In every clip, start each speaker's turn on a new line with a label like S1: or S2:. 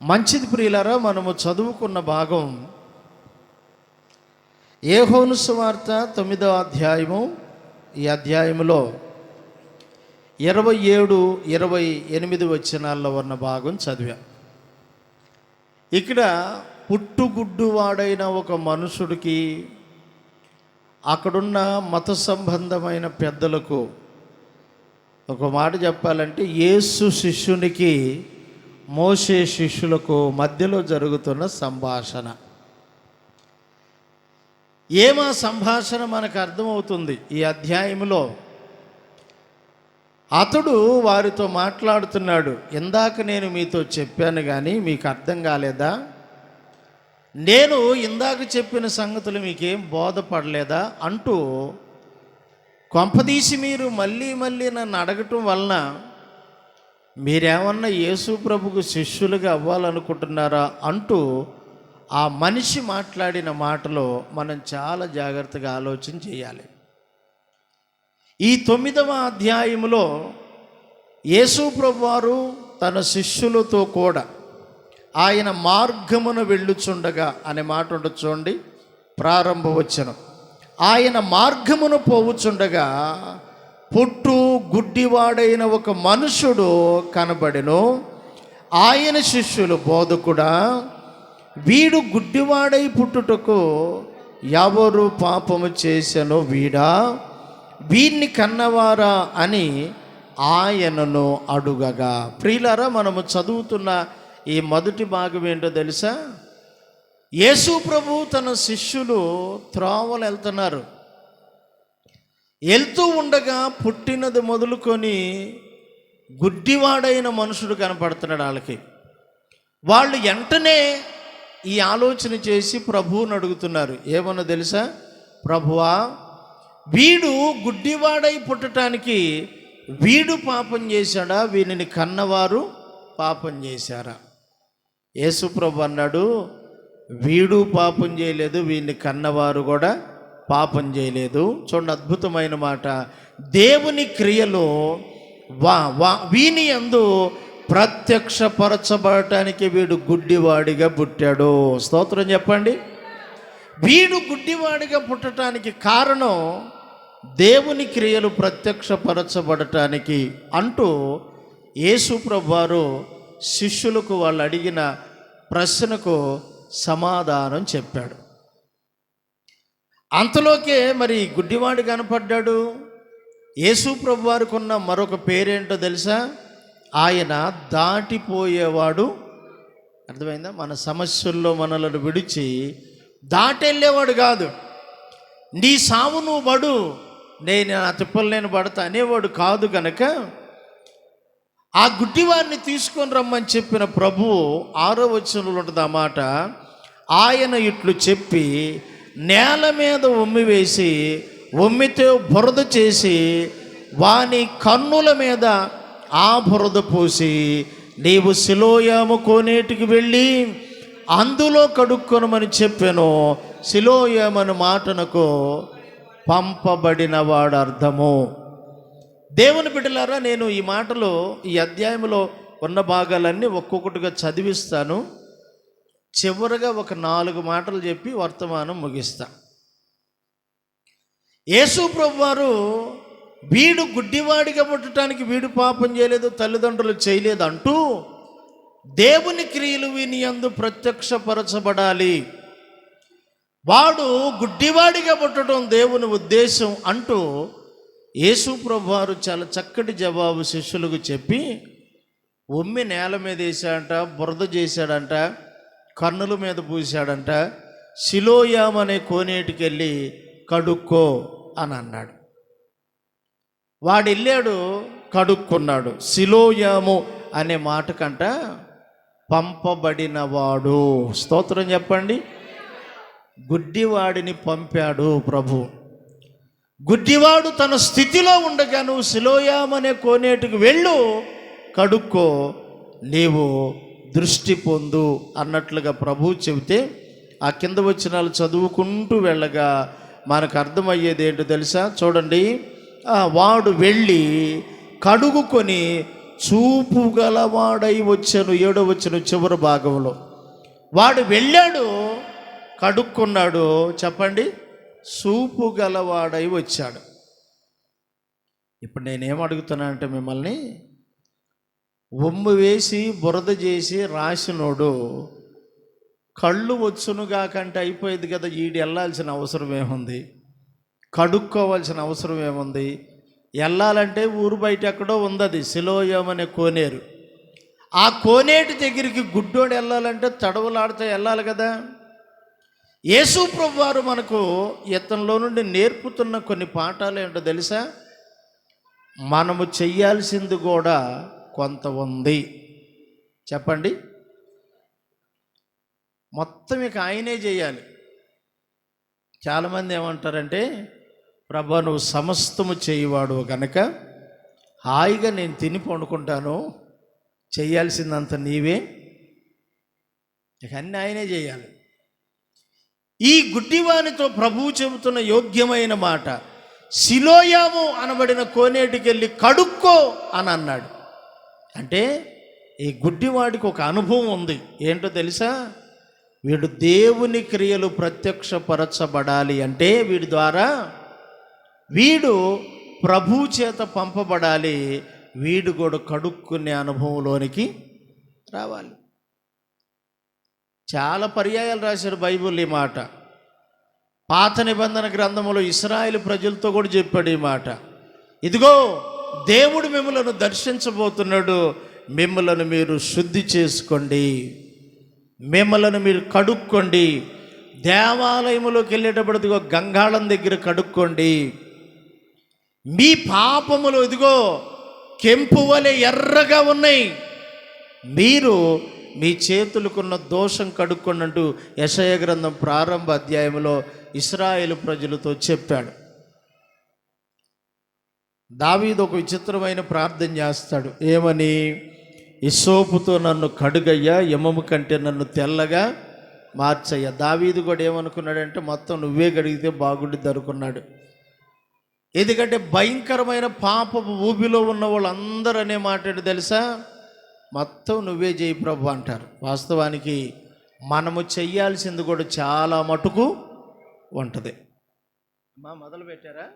S1: మంచిది ప్రియులారా, మనము చదువుకున్న భాగం యోహాను సువార్త 9వ అధ్యాయము. ఈ అధ్యాయములో 27, 28 వచనాల్లో ఉన్న భాగం చదివా. ఇక్కడ పుట్టుగుడ్డువాడైన ఒక మనుషుడికి, అక్కడున్న మత సంబంధమైన పెద్దలకు ఒక మాట చెప్పాలంటే, యేసు శిష్యునికి మోషే శిష్యులకు మధ్యలో జరుగుతున్న సంభాషణ. ఏమా సంభాషణ మనకు అర్థమవుతుంది ఈ అధ్యాయంలో. అతడు వారితో మాట్లాడుతున్నాడు, ఇందాక నేను మీతో చెప్పాను కానీ మీకు అర్థం కాలేదా? నేను ఇందాక చెప్పిన సంగతులు మీకేం బోధపడలేదా అంటూ, కొంపదీసి మీరు మళ్ళీ మళ్ళీ నన్ను అడగటం వలన మీరేమన్నా యేసు ప్రభుకు శిష్యులుగా అవ్వాలనుకుంటున్నారా అంటూ ఆ మనిషి మాట్లాడిన మాటలో మనం చాలా జాగ్రత్తగా ఆలోచన చేయాలి. ఈ 9వ అధ్యాయములో యేసు ప్రభువారు తన శిష్యులతో కూడా ఆయన మార్గమున వెళ్ళుచుండగా అనే మాట ఉంటుంది చూడండి, ప్రారంభ వచనం. ఆయన మార్గమును పోవుచుండగా పుట్టు గుడ్డివాడైన ఒక మనుషుడు కనబడెను. ఆయన శిష్యులు, బోధకుడా, వీడు గుడ్డివాడై పుట్టుటకు ఎవరు పాపము చేసెనో వీడా, వీడిని కన్నవారా అని ఆయనను అడుగగా. ప్రియులారా, మనము చదువుతున్న ఈ మొదటి భాగం ఏంటో తెలుసా? యేసు ప్రభు తన శిష్యులు త్రోవలు వెళ్తున్నారు. వెళ్తూ ఉండగా పుట్టినది మొదలుకొని గుడ్డివాడైన మనుషుడు కనపడుతున్నాడు వాళ్ళకి. వాళ్ళు వెంటనే ఈ ఆలోచన చేసి ప్రభువుని అడుగుతున్నారు. ఏమన్నా తెలుసా? ప్రభువా, వీడు గుడ్డివాడై పుట్టడానికి వీడు పాపం చేశాడా, వీనిని కన్నవారు పాపం చేశారా? యేసు ప్రభు అన్నాడు, వీడు పాపం చేయలేదు, వీడిని కన్నవారు కూడా పాపం చేయలేదు. చూడండి, అద్భుతమైన మాట. దేవుని క్రియలో వీని యందు ప్రత్యక్షపరచబడటానికి వీడు గుడ్డివాడిగా పుట్టాడు. స్తోత్రం చెప్పండి. వీడు గుడ్డివాడిగా పుట్టడానికి కారణం దేవుని క్రియలు ప్రత్యక్షపరచబడటానికి అంటూ యేసు ప్రభువారు శిష్యులకు వాళ్ళు అడిగిన ప్రశ్నకు సమాధానం చెప్పాడు. అంతలోకే మరి గుడ్డివాడు కనపడ్డాడు. యేసు ప్రభువారికి ఉన్న మరొక పేరేంటో తెలుసా? ఆయన దాటిపోయేవాడు. అర్థమైందా? మన సమస్యల్లో మనలను విడిచి దాటెళ్ళేవాడు కాదు. నీ సావు నువ్వు పడు, నేను నా తిప్పలు నేను పడతా అనేవాడు కాదు. కనుక ఆ గుడ్డివాడిని తీసుకొని రమ్మని చెప్పిన ప్రభువు 6వ వచనంలో ఉంటుంది ఆ మాట. ఆయన ఇట్లు చెప్పి నేల మీద ఉమ్మివేసి, ఉమ్మితో బురద చేసి, వాని కన్నుల మీద ఆ బురద పూసి, నీవు సిలోయాము కోనేటికి వెళ్ళి అందులో కడుక్కొనమని చెప్పాను. సిలోయామను మాటనకు పంపబడిన వాడు అర్థము. దేవుని బిడ్డలారా, నేను ఈ మాటలో ఈ అధ్యాయంలో ఉన్న భాగాలన్నీ ఒక్కొక్కటిగా చదివిస్తాను. చివరగా ఒక 4 మాటలు చెప్పి వర్తమానం ముగిస్తా. యేసు ప్రభువారు వీడు గుడ్డివాడిగా పుట్టడానికి వీడు పాపం చేయలేదు, తల్లిదండ్రులు చేయలేదు అంటూ దేవుని క్రియలు వీని యందు ప్రత్యక్షపరచబడాలి, వాడు గుడ్డివాడిగా పుట్టడం దేవుని ఉద్దేశం అంటూ యేసు ప్రభువారు చాలా చక్కటి జవాబు శిష్యులకు చెప్పి, ఉమ్మి నేల మీద వేసాడంట, బురద చేశాడంట, కన్నుల మీద పూసాడంట, సిలోయాము అనే కోనేటికి వెళ్ళి కడుక్కో అని అన్నాడు. వాడు వెళ్ళాడు, కడుక్కున్నాడు. సిలోయాము అనే మాట కంట పంపబడినవాడు. స్తోత్రం చెప్పండి. గుడ్డివాడిని పంపాడు ప్రభు. గుడ్డివాడు తన స్థితిలో ఉండగా నువ్వు సిలోయాము అనే కోనేటికి వెళ్ళు, కడుక్కో, నీవు దృష్టి పొందు అన్నట్లుగా ప్రభు చెబితే, ఆ కింద వచనాలు చదువుకుంటూ వెళ్ళగా మనకు అర్థమయ్యేది ఏంటో తెలుసా? చూడండి, వాడు వెళ్ళి కడుగుకొని చూపు గలవాడై వచ్చాను. 7వ వచనం చివరి భాగంలో వాడు వెళ్ళాడు, కడుక్కున్నాడు, చెప్పండి, చూపు గలవాడై వచ్చాడు. ఇప్పుడు నేనేం అడుగుతున్నానంటే, మిమ్మల్ని ఒమ్ము వేసి బురద చేసి రాసినోడు కళ్ళు వచ్చునుగా కంటే అయిపోయేది కదా, ఈడు వెళ్ళాల్సిన అవసరం ఏముంది? కడుక్కోవాల్సిన అవసరం ఏముంది? వెళ్ళాలంటే ఊరు బయట ఎక్కడో ఉంది సిలోయం అనే కోనేరు. ఆ కోనేటి దగ్గరికి గుడ్డోడు వెళ్ళాలంటే తడవలాడుతూ వెళ్ళాలి కదా. యేసు ప్రభువు వారు మనకు ఇతనిలో నుండి నేర్పుతున్న కొన్ని పాఠాలు ఏంటో తెలుసా? మనము చెయ్యాల్సింది కూడా కొంత ఉంది. చెప్పండి, మొత్తం ఇక ఆయనే చేయాలి. చాలామంది ఏమంటారంటే, ప్రభా నువ్వు సమస్తము చేయవాడు కనుక హాయిగా నేను తిని పండుకుంటాను, చేయాల్సిందంత నీవే, ఇక అన్నీ ఆయనే చేయాలి. ఈ గుడ్డివానితో ప్రభువు చెబుతున్న యోగ్యమైన మాట, సిలోయాము అనబడిన కోనేటికి వెళ్ళి కడుక్కో అని అన్నాడు. అంటే ఈ గుడ్డివాడికి ఒక అనుభవం ఉంది. ఏంటో తెలుసా? వీడు దేవుని క్రియలు ప్రత్యక్షపరచబడాలి అంటే వీడి ద్వారా వీడు ప్రభు చేత పంపబడాలి. వీడు కూడా కడుక్కునే అనుభవంలోనికి రావాలి. చాలా పర్యాయాలు రాశాడు బైబిల్ ఈ మాట. పాత నిబంధన గ్రంథంలో ఇశ్రాయేలు ప్రజలతో కూడా చెప్పాడు ఈ మాట. ఇదిగో దేవుడు మిమ్మలను దర్శించబోతున్నాడు, మిమ్మలను మీరు శుద్ధి చేసుకోండి, మిమ్మలను మీరు కడుక్కోండి, దేవాలయంలోకి వెళ్ళేటప్పుడు ఇదిగో గంగాళం దగ్గర కడుక్కోండి, మీ పాపములు ఇదిగో కెంపు వలె ఎర్రగా ఉన్నాయి, మీరు మీ చేతులకున్న దోషం కడుక్కోండి అంటూ యెషయా గ్రంథం ప్రారంభ అధ్యాయంలో ఇశ్రాయేలు ప్రజలతో చెప్పాడు. దావీదు ఒక విచిత్రమైన ప్రార్థన చేస్తాడు. ఏమని? ఇస్సోపుతో నన్ను కడుగయ్యా, యమము కంటే నన్ను తెల్లగా మార్చయ్యా. దావీదు కూడా ఏమనుకున్నాడంటే, మొత్తం నువ్వే కడిగితే బాగుండిద్ది అనుకున్నాడు. ఎందుకంటే భయంకరమైన పాపపు ఊబిలో ఉన్న వాళ్ళందరూ అనే మాట ఏంటో తెలుసా? మొత్తం నువ్వే చేయి ప్రభు అంటారు. వాస్తవానికి మనము చెయ్యాల్సింది కూడా చాలా మటుకు ఉంటుంది. మొదలు పెట్టారా?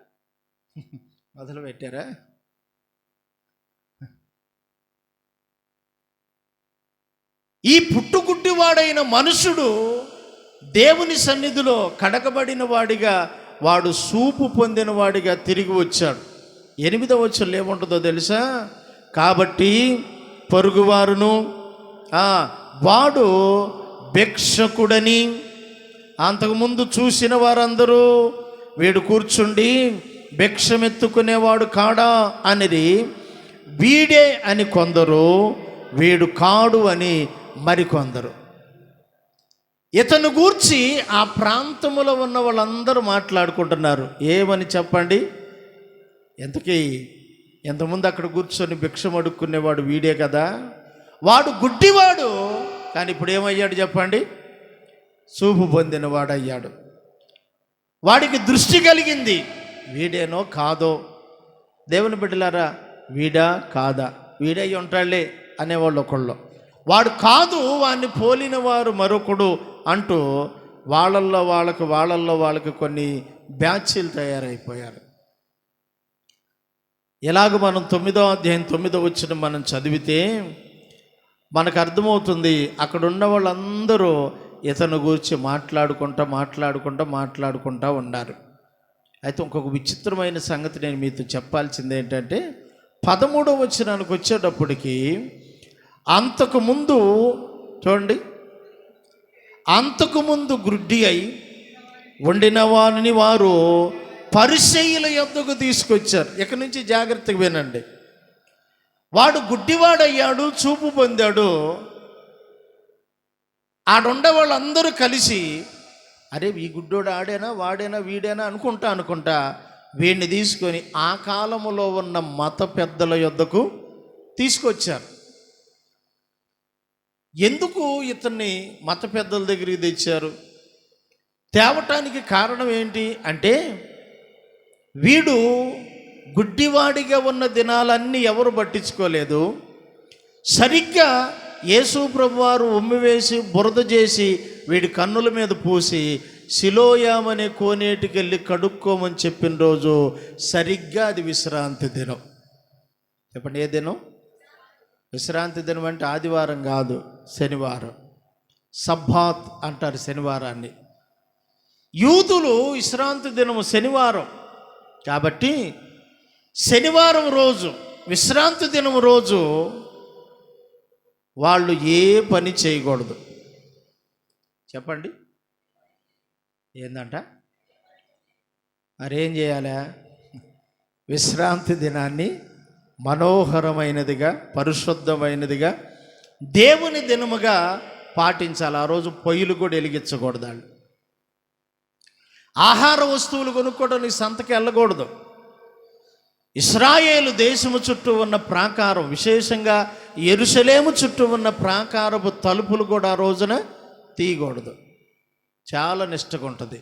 S1: ఈ పుట్టుగుడ్డివాడైన మనుషుడు దేవుని సన్నిధిలో కడగబడిన వాడిగా, వాడు సూపు పొందిన వాడిగా తిరిగి వచ్చాడు. 8వ వచనంలో ఏముంటుందో తెలుసా? కాబట్టి పొరుగువారును వాడు భిక్షకుడని అంతకుముందు చూసిన వారందరూ వీడు కూర్చుండి భిక్షమెత్తుకునేవాడు కాడా అనేది వీడే అని కొందరు, వీడు కాడు అని మరికొందరు. ఇతను గూర్చి ఆ ప్రాంతంలో ఉన్న వాళ్ళందరూ మాట్లాడుకుంటున్నారు. ఏమని చెప్పండి? ఎంతమంది అక్కడ కూర్చొని భిక్షం అడుక్కునేవాడు వీడే కదా, వాడు గుడ్డివాడు, కానీ ఇప్పుడు ఏమయ్యాడు చెప్పండి? చూపు పొందినవాడు అయ్యాడు. వాడికి దృష్టి కలిగింది. వీడేనో కాదో, దేవుని బిడ్డలారా, వీడా కాదా, వీడై ఉంటాడులే అనేవాళ్ళు ఒకళ్ళు, వాడు కాదు వాడిని పోలిన వారు మరొకడు అంటూ వాళ్ళల్లో వాళ్ళకి కొన్ని బ్యాచ్లు తయారైపోయారు. ఇలాగ మనం 9వ అధ్యాయం 9వ వచనం మనం చదివితే మనకు అర్థమవుతుంది. అక్కడ ఉన్న వాళ్ళందరూ ఇతను గురించి మాట్లాడుకుంటా ఉన్నారు. అయితే ఇంకొక విచిత్రమైన సంగతి నేను మీతో చెప్పాల్సింది ఏంటంటే, 13వ వచనానికి వచ్చేటప్పటికి అంతకుముందు చూడండి, అంతకుముందు గుడ్డి అయి వండిన వారిని వారు పరిసయ్యుల యొద్దకు తీసుకొచ్చారు. ఇక్కడి నుంచి జాగ్రత్తగా వినండి. వాడు గుడ్డివాడయ్యాడు, చూపు పొందాడు. ఆడుండే వాళ్ళందరూ కలిసి, అరే ఈ గుడ్డోడు ఆడేనా వాడేనా వీడేనా అనుకుంటా వీడిని తీసుకొని ఆ కాలములో ఉన్న మత పెద్దల యొద్దకు తీసుకొచ్చారు. ఎందుకు ఇతన్ని మత పెద్దల దగ్గరికి తెచ్చారు? తేవటానికి కారణం ఏంటి అంటే, వీడు గుడ్డివాడిగా ఉన్న దినాలన్నీ ఎవరు పట్టించుకోలేదు. సరిగ్గా యేసు ప్రభువారు ఉమ్మివేసి బురద చేసి వీడి కన్నుల మీద పూసి సిలోయామనే కోనేటికి వెళ్ళి కడుక్కోమని చెప్పిన రోజు సరిగ్గా అది విశ్రాంతి దినం. చెప్పండి, ఏ దినం? విశ్రాంతి దినం అంటే ఆదివారం కాదు, శనివారం. సబ్బాత్ అంటారు శనివారాన్ని. యూదులు విశ్రాంతి దినము శనివారం కాబట్టి శనివారం రోజు, విశ్రాంతి దినం రోజు వాళ్ళు ఏ పని చేయకూడదు. చెప్పండి, ఏందంట? మరేం చేయాలా? విశ్రాంతి దినాన్ని మనోహరమైనదిగా, పరిశుద్ధమైనదిగా, దేవుని దినముగా పాటించాలి. ఆ రోజు పొయ్యిలు కూడా వెలిగించకూడదు. వాళ్ళు ఆహార వస్తువులు కొనుక్కోవడానికి సంతకి వెళ్ళకూడదు. ఇశ్రాయేలు దేశము చుట్టూ ఉన్న ప్రాకారం, విశేషంగా యెరూషలేము చుట్టూ ఉన్న ప్రాకారపు తలుపులు కూడా ఆ రోజున తీయకూడదు. చాలా నిష్టగా ఉంటుంది.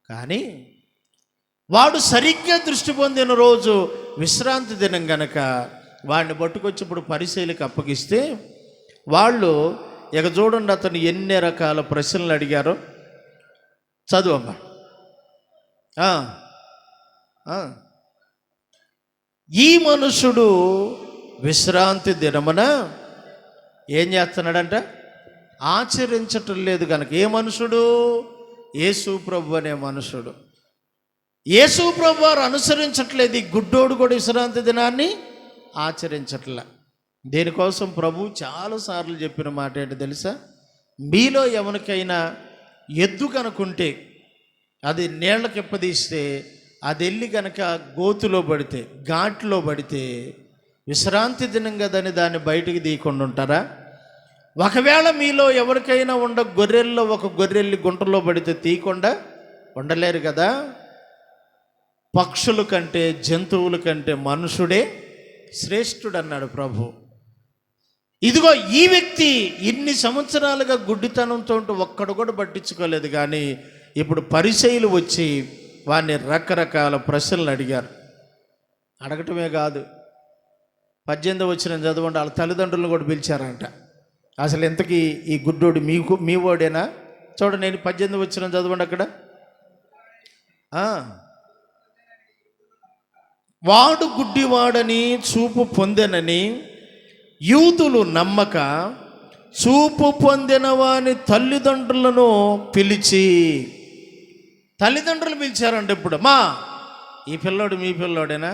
S1: కానీ వాడు సరిగ్గా దృష్టి పొందిన రోజు విశ్రాంతి దినం గనక వాడిని పట్టుకొచ్చి ఇప్పుడు పరిశీలికి అప్పగిస్తే వాళ్ళు ఇక చూడండి, అతను ఎన్ని రకాల ప్రశ్నలు అడిగారో. చదువమ్మా. ఈ మనుషుడు విశ్రాంతి దినమున ఏం చేస్తున్నాడంట? ఆచరించటం లేదు కనుక. ఏ మనుషుడు? యేసు ప్రభు అనే మనుషుడు. యేసు ప్రభు వారు అనుసరించట్లేదు. ఈ గుడ్డోడు కూడా విశ్రాంతి దినాన్ని ఆచరించట్లే. దేనికోసం ప్రభు చాలాసార్లు చెప్పిన మాట ఏంటి తెలుసా? మీలో ఎవరికైనా ఎద్దు కనుకుంటే అది నీళ్ళకి ఎప్పదీస్తే అది వెళ్ళి కనుక గోతులో పడితే, ఘాట్లో పడితే విశ్రాంతి దినం కదని దాన్ని బయటికి తీయకుండా ఉంటారా? ఒకవేళ మీలో ఎవరికైనా గొర్రెల్లో ఒక గొర్రెల్ని గుంటలో పడితే తీయకుండా ఉండలేరు కదా. పక్షుల కంటే, జంతువుల కంటే మనుషుడే శ్రేష్ఠుడు అన్నాడు ప్రభు. ఇదిగో ఈ వ్యక్తి ఇన్ని సంవత్సరాలుగా గుడ్డితనంతో ఒక్కడు కూడా పట్టించుకోలేదు. కానీ ఇప్పుడు పరిసయ్యులు వచ్చి వాడిని రకరకాల ప్రశ్నలు అడిగారు. అడగటమే కాదు, 18 వచ్చిన చదవండి, వాళ్ళ తల్లిదండ్రులను కూడా పిలిచారంట. అసలు ఎంతకీ ఈ గుడ్డోడు మీ ఓడేనా? చూడండి, నేను 18 వచ్చిన చదవండి అక్కడ. వాడు గుడ్డివాడని చూపు పొందెనని యూదులు నమ్మక చూపు పొందిన వాని తల్లిదండ్రులను పిలిచి, తల్లిదండ్రులు పిలిచారంటే ఇప్పుడు, మా ఈ పిల్లోడు మీ పిల్లోడేనా?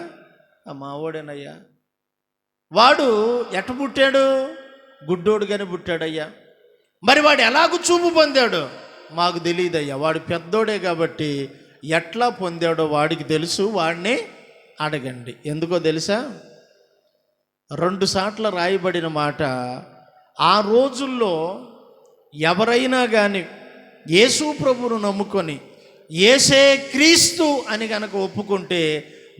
S1: మా ఓడేనయ్యా. వాడు ఎట పుట్టాడు? గుడ్డోడుగానే పుట్టాడయ్యా. మరి వాడు ఎలాగూ చూపు పొందాడు? మాకు తెలియదయ్యా. వాడు పెద్దోడే కాబట్టి ఎట్లా పొందాడో వాడికి తెలుసు, వాడిని అడగండి. ఎందుకో తెలుసా? 2 సార్లు రాయబడిన మాట. ఆ రోజుల్లో ఎవరైనా కానీ యేసు ప్రభువును నమ్ముకొని యేసే క్రీస్తు అని కనుక ఒప్పుకుంటే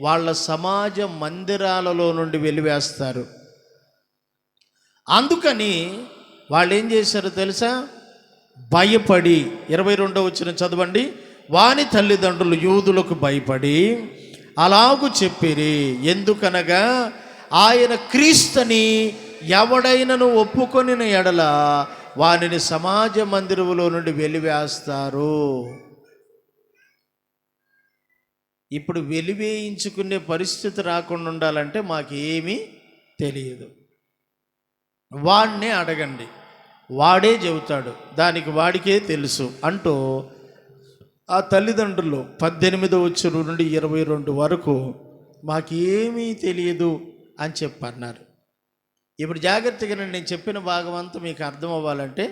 S1: వాళ్ళ సమాజ మందిరాలలో నుండి వెలివేస్తారు. అందుకని వాళ్ళు ఏం చేశారో తెలుసా? భయపడి, 22వ వచనం చదవండి. వాని తల్లిదండ్రులు యూదులకు భయపడి అలాగు చెప్పిరి. ఎందుకనగా ఆయన క్రీస్తుని ఎవడైనను ఒప్పుకొనిన ఎడల వానిని సమాజ మందిరములో నుండి వెలివేస్తారు. ఇప్పుడు వెలివేయించుకునే పరిస్థితి రాకుండా ఉండాలంటే మాకేమీ తెలియదు. వాడినే అడగండి, వాడే చెబుతాడు, దానికి వాడికే తెలుసు అంటూ ఆ తల్లిదండ్రులు 18వ వచనం నుండి 22 వరకు మాకేమీ తెలియదు అని చెప్పన్నారు. ఇప్పుడు జాగ్రత్తగా నేను చెప్పిన భాగం అంతా మీకు అర్థం అవ్వాలంటే,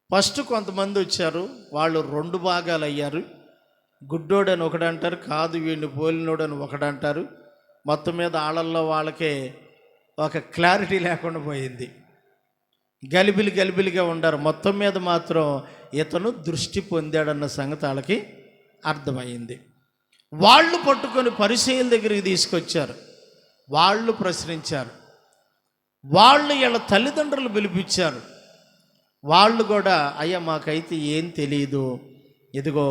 S1: ఫస్ట్ కొంతమంది వచ్చారు, వాళ్ళు 2 భాగాలు అయ్యారు. గుడ్డోడని ఒకడంటారు, కాదు వీడిని పోలినోడని ఒకడంటారు. మొత్తం మీద ఆళ్ళల్లో వాళ్ళకే ఒక క్లారిటీ లేకుండా పోయింది. గలిబిలిగా ఉండారు. మొత్తం మీద మాత్రం ఇతను దృష్టి పొందాడన్న సంగతి వాళ్ళకి అర్థమైంది. వాళ్ళు పట్టుకొని పరిసయ్యుల దగ్గరికి తీసుకొచ్చారు. వాళ్ళు ప్రశ్నించారు. వాళ్ళు వీళ్ళ తల్లిదండ్రులు పిలిపించారు. వాళ్ళు కూడా, అయ్యా మాకైతే ఏం తెలియదు, ఇదిగో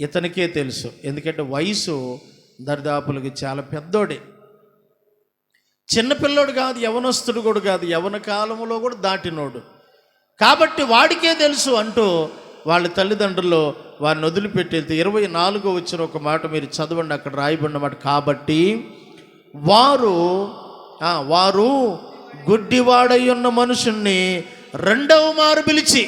S1: ఇతనికే తెలుసు, ఎందుకంటే వయసు దరిదాపులకి చాలా పెద్దోడే, చిన్నపిల్లోడు కాదు, యవనస్తుడు కూడా కాదు, యవన కాలంలో కూడా దాటినోడు, కాబట్టి వాడికే తెలుసు అంటూ వాళ్ళ తల్లిదండ్రులు వారిని వదిలిపెట్టి వెళ్తే 24 వచ్చిన ఒక మాట మీరు చదవండి, అక్కడ రాయబడినమాట. కాబట్టి వారు గుడ్డివాడై ఉన్న మనుషుణ్ణి రెండవ మారు పిలిచి,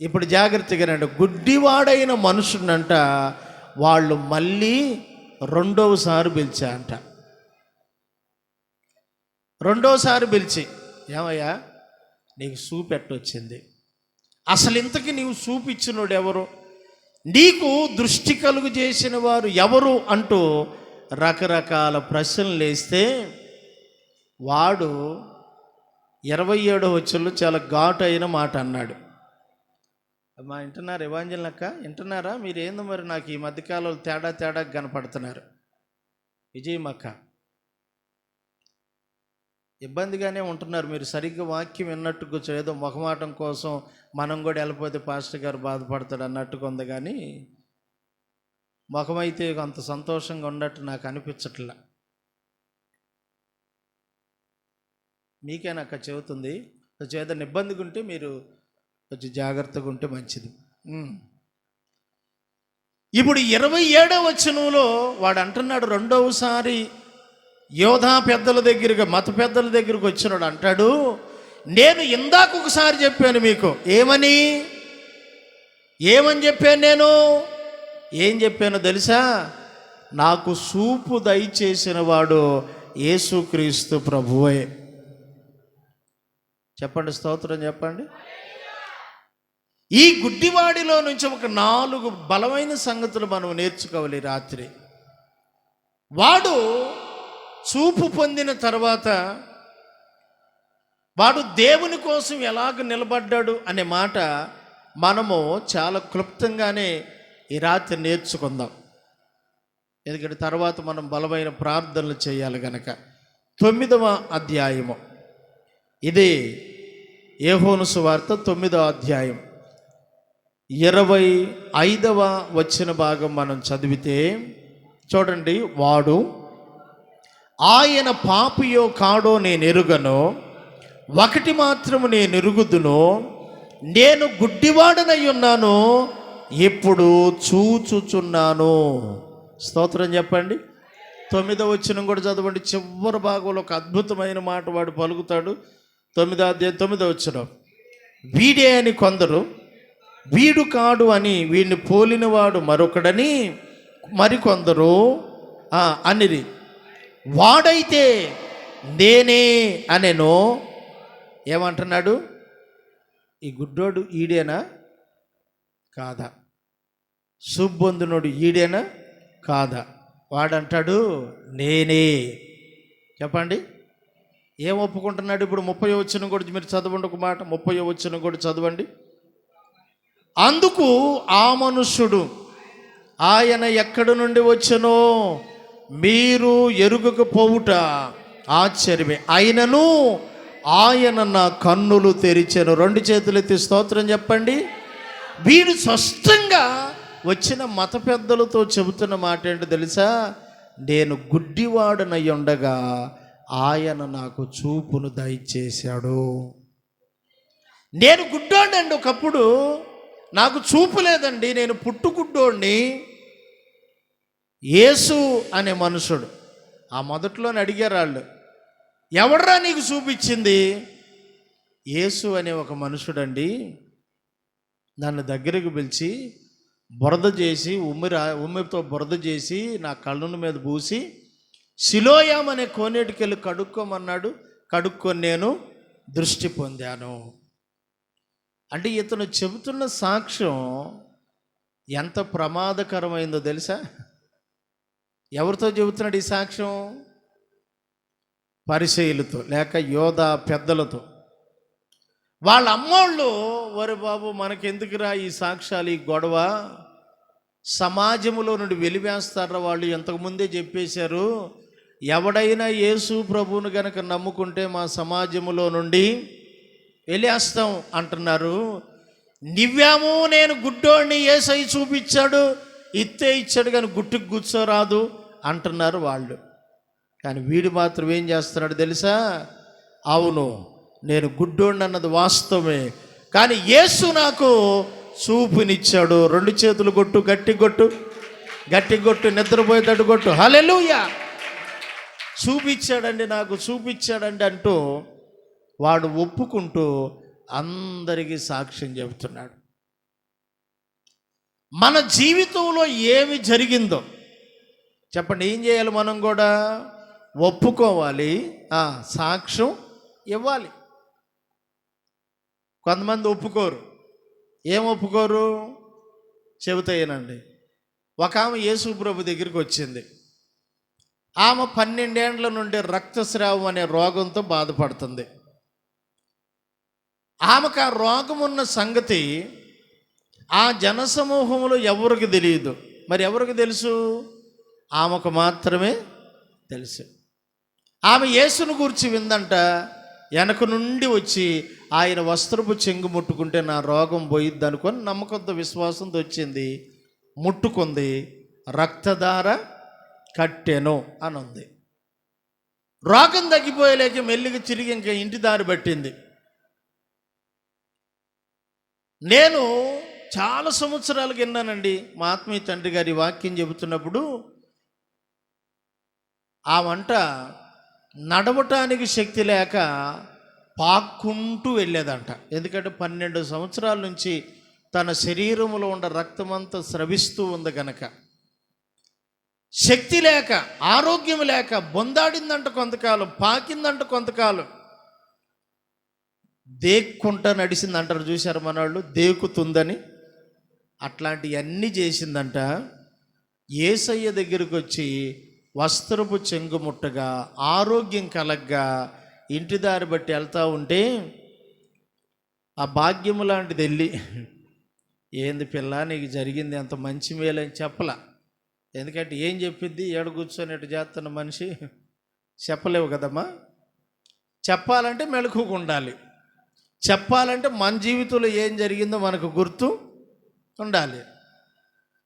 S1: ఇప్పుడు జాగ్రత్తగా రండి, గుడ్డివాడైన మనుషున్నంట వాళ్ళు మళ్ళీ రెండవసారి పిలిచారంట. రెండోసారి పిలిచి, ఏమయ్యా నీకు సూపు ఎట్టొచ్చింది, అసలు ఇంతకీ నీవు సూపు ఇచ్చినోడు ఎవరు, నీకు దృష్టి కలుగు చేసిన వారు ఎవరు అంటూ రకరకాల ప్రశ్నలు వేస్తే వాడు 27వ వచనంలో చాలా ఘాటు అయిన మాట అన్నాడు. అమ్మా వింటున్నారు, ఎవాంజలిన్ అక్క వింటున్నారా? మీరు ఏందో మరి నాకు ఈ మధ్యకాలంలో తేడా కనపడుతున్నారు. విజయమక్క ఇబ్బందిగానే ఉంటున్నారు, మీరు సరిగ్గా వాక్యం విన్నట్టు కూర్చో, ఏదో మొహమాటం కోసం మనం కూడా వెళ్ళిపోతే పాస్టర్ గారు బాధపడతాడు అన్నట్టుగా ఉంది, కానీ ముఖమైతే అంత సంతోషంగా ఉన్నట్టు నాకు అనిపించట్లా. మీకేనాక చెబుతుంది, కొంచెం ఏదైనా ఇబ్బందిగా ఉంటే మీరు కొంచెం జాగ్రత్తగా ఉంటే మంచిది. ఇప్పుడు 27వ వచనంలో వాడు అంటున్నాడు, రెండవసారి యోధా పెద్దల దగ్గరికి, మత పెద్దల దగ్గరికి వచ్చినాడు, అంటాడు, నేను ఇందాక ఒకసారి చెప్పాను మీకు, ఏమని చెప్పాను, నేను ఏం చెప్పానో తెలుసా? నాకు సూపు దయచేసిన వాడు యేసుక్రీస్తు ప్రభువే. చెప్పండి, స్తోత్రం చెప్పండి. ఈ గుడ్డివాడిలో నుంచి ఒక 4 బలమైన సంగతులు మనం నేర్చుకోవాలి రాత్రి. వాడు చూపు పొందిన తర్వాత వాడు దేవుని కోసం ఎలాగ నిలబడ్డాడు అనే మాట మనము చాలా క్లుప్తంగానే ఈ రాత్రి నేర్చుకుందాం, ఎందుకంటే తర్వాత మనం బలమైన ప్రార్థనలు చేయాలి గనక. 9వ అధ్యాయము, ఇది యోహాను సువార్త 9వ అధ్యాయం 25వ వచన భాగం మనం చదివితే చూడండి, వాడు ఆయన పాపియో కాడో నేను ఎరుగను, ఒకటి మాత్రము నేను ఎరుగుదును, నేను గుడ్డివాడనై ఉన్నాను, ఇప్పుడు చూచుచున్నాను. స్తోత్రం చెప్పండి. 9వ వచనం కూడా చదవండి, చివరి భాగంలో ఒక అద్భుతమైన మాట వాడు పలుకుతాడు. 9వ అధ్యాయం 9వ వచనం, వీడే అని కొందరు, వీడు కాడు అని వీడిని పోలినవాడు మరొకడని మరికొందరు అనిరి, వాడైతే నేనే అనేను. ఏమంటున్నాడు? ఈ గుడ్డోడు ఈడేనా కాదా? సుబ్బొందునోడు ఈడేనా కాదా? వాడంటాడు నేనే. చెప్పండి, ఏం ఒప్పుకుంటున్నాడు? ఇప్పుడు 30వ వచనం కూడా మీరు చదవండి, ఒక మాట 30వ వచనం కూడా చదవండి. అందుకు ఆ మనుష్యుడు, ఆయన ఎక్కడి నుండి వచ్చెనో మీరు ఎరుగకపోవుట ఆశ్చర్యమే, అయినను ఆయన నా కన్నులు తెరిచెను. 2 చేతులు ఎత్తి స్తోత్రం చెప్పండి. వీడు స్పష్టంగా వచ్చిన మత పెద్దలతో చెబుతున్న మాట ఏంటో తెలుసా? నేను గుడ్డివాడనై ఉండగా ఆయన నాకు చూపును దయచేశాడు. నేను గుడ్డోండి, ఒకప్పుడు నాకు చూపు లేదండి, నేను పుట్టుగుడ్డోడిని. యేసు అనే మనుషుడు, ఆ మొదట్లోనే అడిగారు వాళ్ళు, ఎవడ్రా నీకు చూపించింది? యేసు అనే ఒక మనుషుడండి నన్ను దగ్గరకు పిలిచి బురద చేసి ఉమ్మితో బురద చేసి నా కళ్ళ మీద పూసి సిలోయాం అనే కోనేటికెళ్ళి కడుక్కోమన్నాడు, కడుక్కొని నేను దృష్టి పొందాను. అంటే ఇతను చెబుతున్న సాక్ష్యం ఎంత ప్రమాదకరమైందో తెలుసా? ఎవరితో చెబుతున్నాడు ఈ సాక్ష్యం? పరిసయ్యులతో లేక యోధా పెద్దలతో. వాళ్ళ అమ్మోళ్ళు, ఒరే బాబు మనకెందుకురా ఈ సాక్ష్యాలు, ఈ గొడవ, సమాజంలో నుండి వెలివేస్తారా వాళ్ళు, ఇంతకుముందే చెప్పేశారు, ఎవడైనా యేసు ప్రభువును గనక నమ్ముకుంటే మా సమాజంలో నుండి వెలివేస్తాం అంటున్నారు. నివ్యాము నేను గుడ్డోడిని యేసయ్య చూపించాడు, ఇత్తే ఇచ్చాడు కానీ గుట్టుకు కూర్చోరాదు అంటున్నారు వాళ్ళు. కానీ వీడు మాత్రం ఏం చేస్తున్నాడు తెలుసా? అవును, నేను గుడ్డోడిని అన్నది వాస్తవమే, కానీ యేసు నాకు చూపునిచ్చాడు. రెండు చేతులు కొట్టు, గట్టి కొట్టు, గట్టి కొట్టు, నిద్రపోయేటట్టు కొట్టు. హల్లెలూయా! చూపించాడండి, నాకు చూపించాడండి అంటూ వాడు ఒప్పుకుంటూ అందరికీ సాక్ష్యం చెబుతున్నాడు. మన జీవితంలో ఏమి జరిగిందో చెప్పండి, ఏం చేయాలి? మనం కూడా ఒప్పుకోవాలి, సాక్ష్యం ఇవ్వాలి. కొంతమంది ఒప్పుకోరు. ఏం ఒప్పుకోరు? చెబుతాయేనండి. ఒక ఆమె యేసు ప్రభు దగ్గరికి వచ్చింది. ఆమె 12 ఏండ్ల నుండి రక్తస్రావం అనే రోగంతో బాధపడుతుంది. ఆమెకు ఆ రోగం ఉన్న సంగతి ఆ జనసమూహంలో ఎవరికి తెలియదు. మరి ఎవరికి తెలుసు? ఆమెకు మాత్రమే తెలుసు. ఆమె యేసును గురించి విందంట. వెనక నుండి వచ్చి ఆయన వస్త్రపు చెంగు ముట్టుకుంటే నా రోగం పోయిద్ది అనుకొని నమ్మకంతో విశ్వాసంతో వచ్చింది. ముట్టుకుంది, రక్తధార కట్టెను అని ఉంది. రోగం తగ్గిపోయేలేక మెల్లిగా తిరిగి ఇంకా ఇంటి దారి పట్టింది. నేను చాలా సంవత్సరాలు విన్నానండి మా ఆత్మీయ తండ్రి గారి వాక్యం చెబుతున్నప్పుడు. ఆ వంట నడవటానికి శక్తి లేక పాక్కుంటూ వెళ్ళేదంట. ఎందుకంటే 12 సంవత్సరాల నుంచి తన శరీరంలో ఉన్న రక్తమంతా స్రవిస్తూ ఉంది కనుక శక్తి లేక, ఆరోగ్యం లేక బొందాడిందంట కొంతకాలం, పాకిందంట కొంతకాలం, దేక్కుంటా నడిచింది అంటారు చూశారు మన వాళ్ళు, దేకుతుందని. అట్లాంటివన్నీ చేసిందంట. యేసయ్య దగ్గరికి వచ్చి వస్త్రపు చెంగుముట్టగా ఆరోగ్యం కలగ్గా ఇంటి దారి బట్టి వెళ్తూ ఉంటే ఆ భాగ్యము లాంటిది వెళ్ళి, ఏంది పిల్ల నీకు జరిగింది అంత మంచి మేలని చెప్పలా. ఎందుకంటే ఏం చెప్పిద్ది? ఏడు కూర్చొని చేస్తున్న మనిషి చెప్పలేవు కదమ్మా. చెప్పాలంటే మెలకుగా ఉండాలి. చెప్పాలంటే మన జీవితంలో ఏం జరిగిందో మనకు గుర్తు ఉండాలి.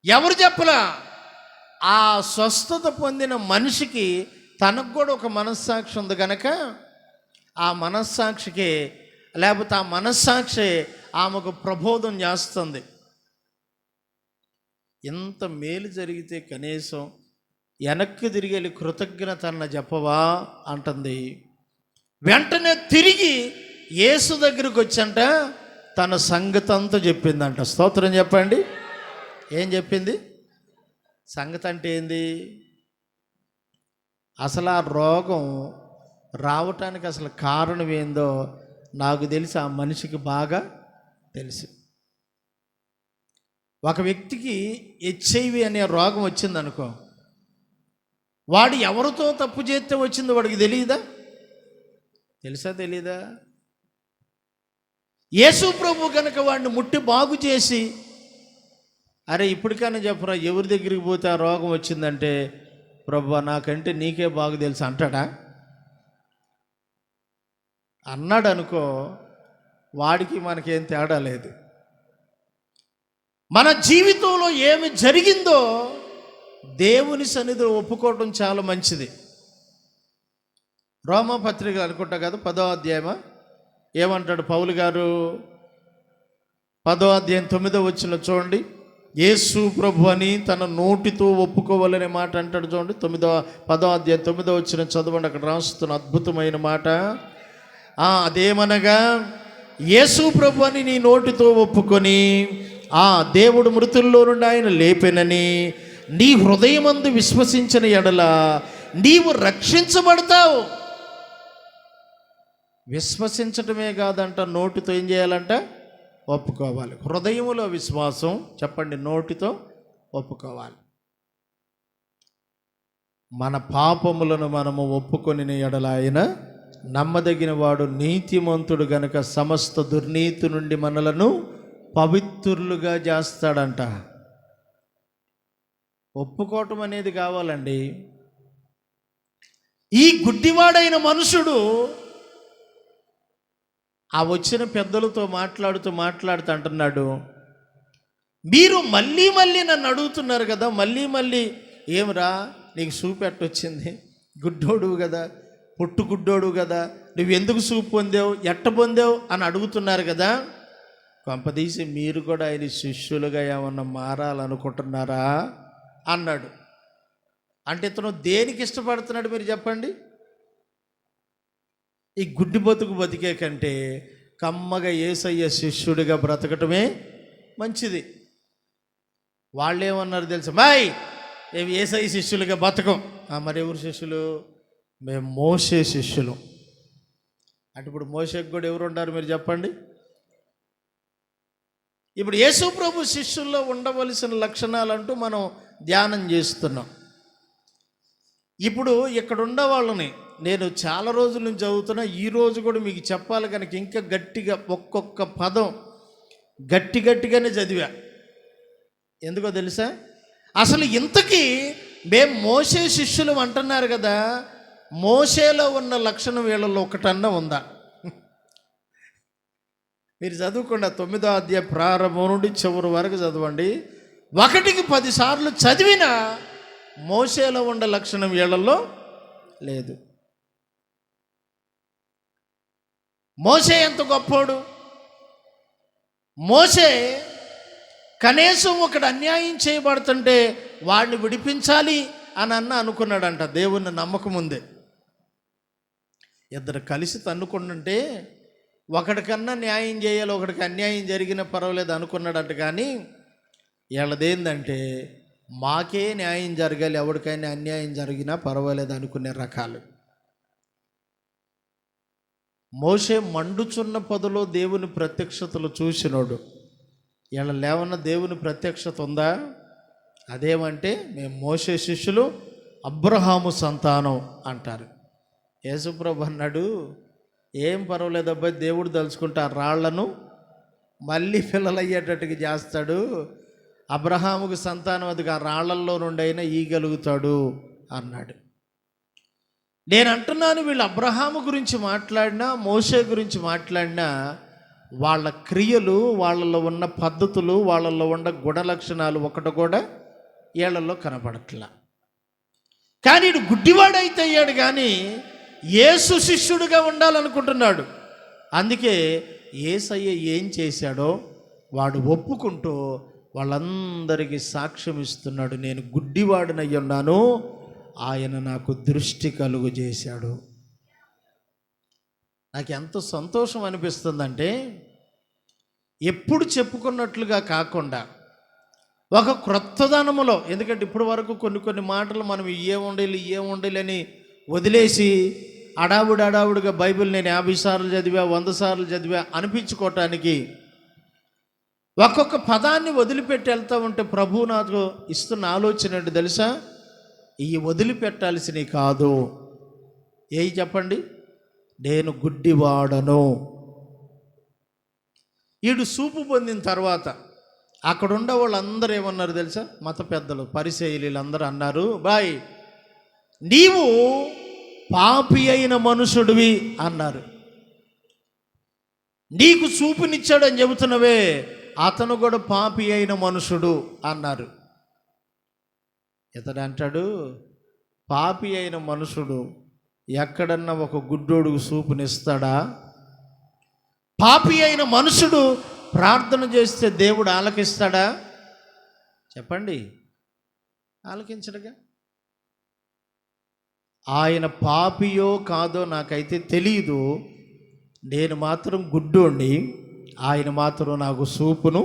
S1: ఎవరు చెప్పలా? ఆ స్వస్థత పొందిన మనిషికి తనకు కూడా ఒక మనస్సాక్షి ఉంది కనుక ఆ మనస్సాక్షికి, లేకపోతే ఆ మనస్సాక్షి ఆమెకు ప్రబోధం చేస్తుంది. ఎంత మేలు జరిగితే కనీసం వెనక్కి తిరిగి వెళ్ళి కృతజ్ఞత అన్న చెప్పవా అంటుంది. వెంటనే తిరిగి యేసు దగ్గరికి వచ్చంట తన సంగతి అంతా చెప్పిందంట. స్తోత్రం చెప్పండి. ఏం చెప్పింది? సంగతి అంటే ఏంది? అసలు ఆ రోగం రావటానికి అసలు కారణం ఏందో నాకు తెలిసి ఆ మనిషికి బాగా తెలుసు. ఒక వ్యక్తికి HIV అనే రోగం వచ్చిందనుకో, వాడు ఎవరితో తప్పు చేస్తే వచ్చిందో వాడికి తెలియదా? తెలుసా? తెలీదా? యేసు ప్రభు కనుక వాడిని ముట్టి బాగు చేసి, అరే ఇప్పటికైనా చెప్పరా ఎవరి దగ్గరికి పోతే ఆ రోగం వచ్చిందంటే, ప్రభు నాకంటే నీకే బాగు తెలుసు అంటాడా? అన్నాడు అనుకో, వాడికి మనకేం తేడా లేదు. మన జీవితంలో ఏమి జరిగిందో దేవుని సన్నిధిలో ఒప్పుకోవడం చాలా మంచిది. రోమాపత్రిక అనుకుంటా కదా 10వ అధ్యాయమా ఏమంటాడు పౌలు గారు? 10వ అధ్యాయం 9వ వచనం చూడండి. యేసు ప్రభు అని తన నోటితో ఒప్పుకోవాలనే మాట అంటాడు చూడండి. 10వ అధ్యాయం 9వ వచనం చదవండి. అక్కడ రాస్తున్న అద్భుతమైన మాట. అదేమనగా యేసు ప్రభు అని నీ నోటితో ఒప్పుకొని దేవుడు మృతుల్లో నుండి ఆయన లేపెనని నీ హృదయమందు విశ్వసించిన ఎడల నీవు రక్షించబడతావు. విశ్వసించటమే కాదంట, నోటితో ఏం చేయాలంట? ఒప్పుకోవాలి. హృదయములో విశ్వాసం, చెప్పండి, నోటితో ఒప్పుకోవాలి. మన పాపములను మనము ఒప్పుకొని ఎడల ఆయన నమ్మదగిన వాడు, నీతిమంతుడు గనుక సమస్త దుర్నీతి నుండి మనలను పవిత్రులుగా చేస్తాడంట. ఒప్పుకోవటం అనేది కావాలండి. ఈ గుడ్డివాడైన మనుషుడు ఆ వచ్చిన పెద్దలతో మాట్లాడుతూ అంటున్నాడు, మీరు మళ్ళీ మళ్ళీ నన్ను అడుగుతున్నారు కదా, మళ్ళీ మళ్ళీ ఏమిరా నీకు సూపు ఎట్టొచ్చింది, గుడ్డోడు కదా, పొట్టు గుడ్డోడు కదా, నువ్వు ఎందుకు సూపు పొందావు, ఎట్ట పొందావు అని అడుగుతున్నారు కదా, కొంపదీసి మీరు కూడా ఆయన శిష్యులుగా ఏమన్నా మారాలనుకుంటున్నారా అన్నాడు. అంటే ఇతను దేనికి ఇష్టపడుతున్నాడు మీరు చెప్పండి? ఈ గుడ్డి బతుకు బతికే కంటే కమ్మగా యేసయ్య శిష్యుడిగా బ్రతకటమే మంచిది. వాళ్ళేమన్నారు తెలుసా, మాయ్ ఏమి యేసయ్య శిష్యులుగా బతకం. మరి ఎవరు శిష్యులు? మేము మోసే శిష్యులు. అంటే ఇప్పుడు మోసేకి కూడా ఎవరు ఉన్నారు మీరు చెప్పండి? ఇప్పుడు యేసు ప్రభు శిష్యుల్లో ఉండవలసిన లక్షణాలంటూ మనం ధ్యానం చేస్తున్నాం. ఇప్పుడు ఇక్కడ ఉన్న వాళ్ళని నేను చాలా రోజుల నుంచి చదువుతున్నా, ఈరోజు కూడా మీకు చెప్పాలి కనుక ఇంకా గట్టిగా ఒక్కొక్క పదం గట్టిగానే చదివా. ఎందుకో తెలుసా? అసలు ఇంతకీ మేము మోసే శిష్యులు అంటున్నారు కదా, మోసేలో ఉన్న లక్షణం వీళ్ళలో ఒకటన్నా ఉందా? మీరు చదువుకోండి, 9వ అధ్యాయం ప్రారంభం నుండి చివరి వరకు చదవండి. 1కి 10 సార్లు చదివినా మోసేలో ఉండే లక్షణం వీళ్ళల్లో లేదు. మోసే ఎంత గొప్పోడు! మోసే కనీసం ఒకడు అన్యాయం చేయబడుతుంటే వాడిని విడిపించాలి అని అనుకున్నాడంట దేవుని నమ్మకం ముందే. ఇద్దరు కలిసి తన్నుకుంటుంటే ఒకడికన్నా న్యాయం చేయాలి, ఒకడికి అన్యాయం జరిగినా పర్వాలేదు అనుకున్నాడంట. కానీ వీళ్ళదేందంటే మాకే న్యాయం జరగాలి, ఎవరికైనా అన్యాయం జరిగినా పర్వాలేదు అనుకునే రకాలు. మోషే మండుచున్న పొదలో దేవుని ప్రత్యక్షతలు చూసినోడు. వీళ్ళ లేవన్న దేవుని ప్రత్యక్షత ఉందా? అదేమంటే మేము మోషే శిష్యులు, అబ్రహాము సంతానం అంటారు. యేసుప్రభు అన్నాడు, ఏం పర్వాలేదు అబ్బాయి, దేవుడు తలుచుకుంటే ఆ రాళ్లను మళ్ళీ పిల్లలు అయ్యేటట్టుగా చేస్తాడు. అబ్రహాముకు సంతానం అది ఆ రాళ్లల్లో నుండి అయినా ఈగలుగుతాడు అన్నాడు. నేను అంటున్నాను, వీళ్ళు అబ్రహాము గురించి మాట్లాడినా మోషే గురించి మాట్లాడినా వాళ్ళ క్రియలు, వాళ్ళలో ఉన్న పద్ధతులు, వాళ్ళలో ఉన్న గుణ లక్షణాలు ఒకటి కూడా వీళ్ళల్లో కనబడట్లా. కానీ వీడు గుడ్డివాడైతే అయ్యాడు, కానీ యేసు శిష్యుడిగా ఉండాలనుకుంటున్నాడు. అందుకే యేసయ్య ఏం చేశాడో వాడు ఒప్పుకుంటూ వాళ్ళందరికీ సాక్ష్యం ఇస్తున్నాడు, నేను గుడ్డివాడినై ఉన్నాను, ఆయన నాకు దృష్టి కలుగు చేశాడు. నాకు ఎంత సంతోషం అనిపిస్తుందంటే, ఎప్పుడు చెప్పుకున్నట్లుగా కాకుండా ఒక క్రొత్తదనములో, ఎందుకంటే ఇప్పటి వరకు కొన్ని మాటలు మనం ఏముండాలి అని వదిలేసి అడావుడిగా బైబిల్ నేను 50 సార్లు చదివా, 100 సార్లు చదివా అనిపించుకోవటానికి ఒక్కొక్క పదాన్ని వదిలిపెట్టి వెళ్తూ ఉంటే ప్రభువు నాకు ఇస్తున్న ఆలోచన ఏంటి తెలుసా? ఈ వదిలిపెట్టాల్సినవి కాదు. ఏవి చెప్పండి? నేను గుడ్డివాడను. వీడు సూపు పొందిన తర్వాత అక్కడున్న వాళ్ళందరూ ఏమన్నారు తెలుసా? మత పెద్దలు, పరిసయ్యులు వీళ్ళందరూ అన్నారు, బాయ్ నీవు పాపి అయిన మనుషుడివి అన్నారు. నీకు చూపునిచ్చాడని చెబుతున్నవే, అతను కూడా పాపి అయిన మనుషుడు అన్నారు. ఇతడు అంటాడు, పాపి అయిన మనుషుడు ఎక్కడన్నా ఒక గుడ్డోడుకు చూపునిస్తాడా? పాపి అయిన మనుషుడు ప్రార్థన చేస్తే దేవుడు ఆలకిస్తాడా? చెప్పండి, ఆలకించడుగా. ఆయన పాపియో కాదో నాకైతే తెలియదు, నేను మాత్రం గుడ్డోడిని, ఆయన మాత్రం నాకు చూపును.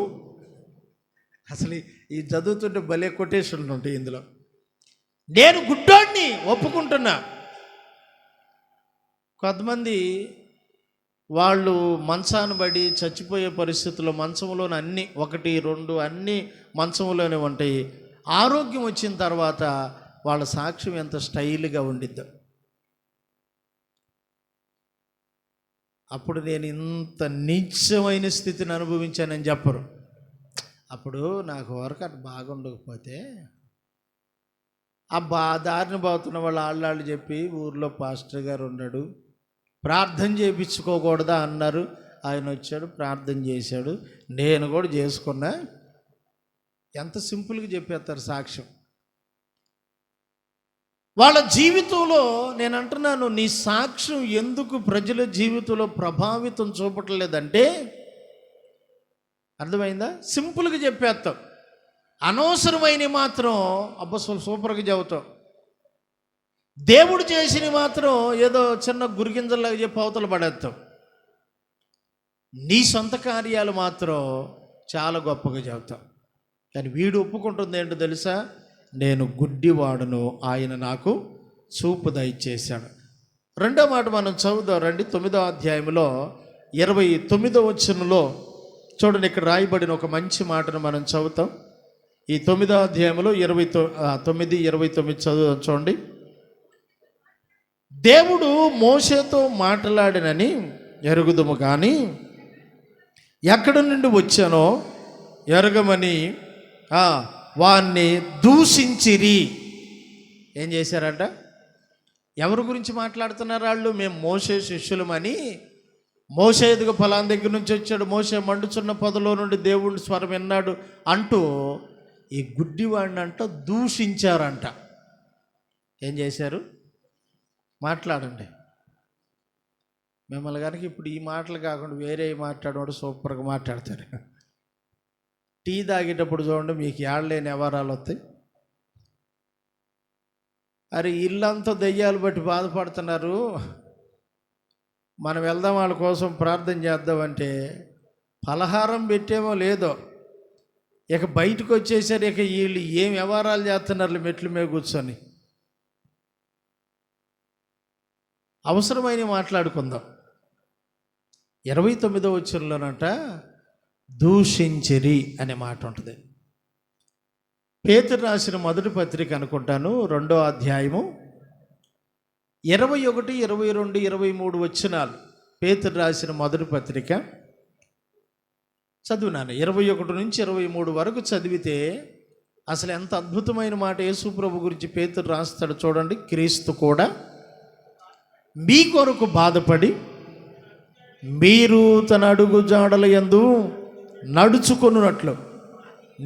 S1: అసలు ఈ చదువుతుంటే భలే కొటేషన్లు ఉంటాయి ఇందులో. నేను గుడ్డోడిని ఒప్పుకుంటున్నా. కొంతమంది వాళ్ళు మంచాన్ని పడి చచ్చిపోయే పరిస్థితుల్లో మంచంలోనే అన్నీ 1, 2 అన్నీ మంచంలోనే ఉంటాయి. ఆరోగ్యం వచ్చిన తర్వాత వాళ్ళ సాక్ష్యం ఎంత స్టైల్గా ఉండిద్దో. అప్పుడు నేను ఇంత నీచమైన స్థితిని అనుభవించానని చెప్పరు. అప్పుడు నాకు వరకు అటు బాగుండకపోతే ఆ దారిని పోతున్న వాళ్ళు ఆళ్ళు చెప్పి ఊర్లో పాస్టర్ గారు ఉన్నాడు, ప్రార్థన చేయించుకోకూడదా అన్నారు. ఆయన వచ్చాడు, ప్రార్థన చేశాడు, నేను కూడా చేసుకున్నా. ఎంత సింపుల్గా చెప్పేస్తారు సాక్ష్యం. వాళ్ళ జీవితంలో నేను అంటున్నాను, నీ సాక్ష్యం ఎందుకు ప్రజల జీవితంలో ప్రభావితం చూపట్లేదంటే, అర్థమైందా? సింపుల్గా చెప్పేస్తాం, అనవసరమైన మాత్రం సూపర్గా చెబుతాం, దేవుడు చేసిన మాత్రం ఏదో చిన్న గురిగింజల్లాగా చెప్పి అవతల పడేస్తాం. నీ సొంత కార్యాలు మాత్రం చాలా గొప్పగా చెబుతాం. కానీ వీడు ఒప్పుకుంటుంది ఏంటో తెలుసా? నేను గుడ్డివాడును, ఆయన నాకు చూపు దయచేశాడు. రెండో మాట మనం చదువుదాం రండి. 9వ అధ్యాయంలో 29వ వచనంలో చూడండి, ఇక్కడ రాయబడిన ఒక మంచి మాటను మనం చదువుతాం. ఈ 9వ అధ్యాయంలో 29, 29 చదువుదాం. చూడండి. దేవుడు మోషేతో మాట్లాడినని ఎరుగుదుము, కానీ ఎక్కడి నుండి వచ్చానో ఎరగమని వాణ్ణి దూషించిరి. ఏం చేశారంట? ఎవరి గురించి మాట్లాడుతున్నారు వాళ్ళు? మేము మోషే శిష్యులమని, మోషే ఎదుగు ఫలాన్ దగ్గర నుంచి వచ్చాడు, మోషే మండుచున్న పొదలో నుండి దేవుడి స్వరం విన్నాడు అంటూ ఈ గుడ్డివాడిని అంట దూషించారంట. ఏం చేశారు? మాట్లాడండి. మిమ్మల్ని కనుక ఇప్పుడు ఈ మాటలు కాకుండా వేరే మాట్లాడేవాడు సూపర్గా మాట్లాడతారు. టీ తాగేటప్పుడు చూడండి, మీకు ఏడలేని వ్యవహారాలు వస్తాయి. అరే ఇల్లంతా దెయ్యాలు బట్టి బాధపడుతున్నారు, మనం వెళ్దాం వాళ్ళ కోసం ప్రార్థన చేద్దామంటే పలహారం పెట్టేమో లేదో, ఇక బయటకు వచ్చేసరి ఇక వీళ్ళు ఏం వ్యవహారాలు చేస్తున్నారు మెట్ల మీద కూర్చొని. అవసరమైన మాట్లాడుకుందాం. 29వ వచనంలోనంట దూషించిరి అనే మాట ఉంటుంది. పేతురు రాసిన మొదటి పత్రిక అనుకుంటాను, 2వ అధ్యాయము 21, 22, 23 వచనాలు. పేతురు రాసిన మొదటి పత్రిక చదివినాను. 21 నుంచి 23 వరకు చదివితే అసలు ఎంత అద్భుతమైన మాట యేసు ప్రభు గురించి పేతురు రాస్తాడు చూడండి. క్రీస్తు కూడా మీ కొరకు బాధపడి మీరు తన అడుగు జాడల యందు నడుచుకొనున్నట్లు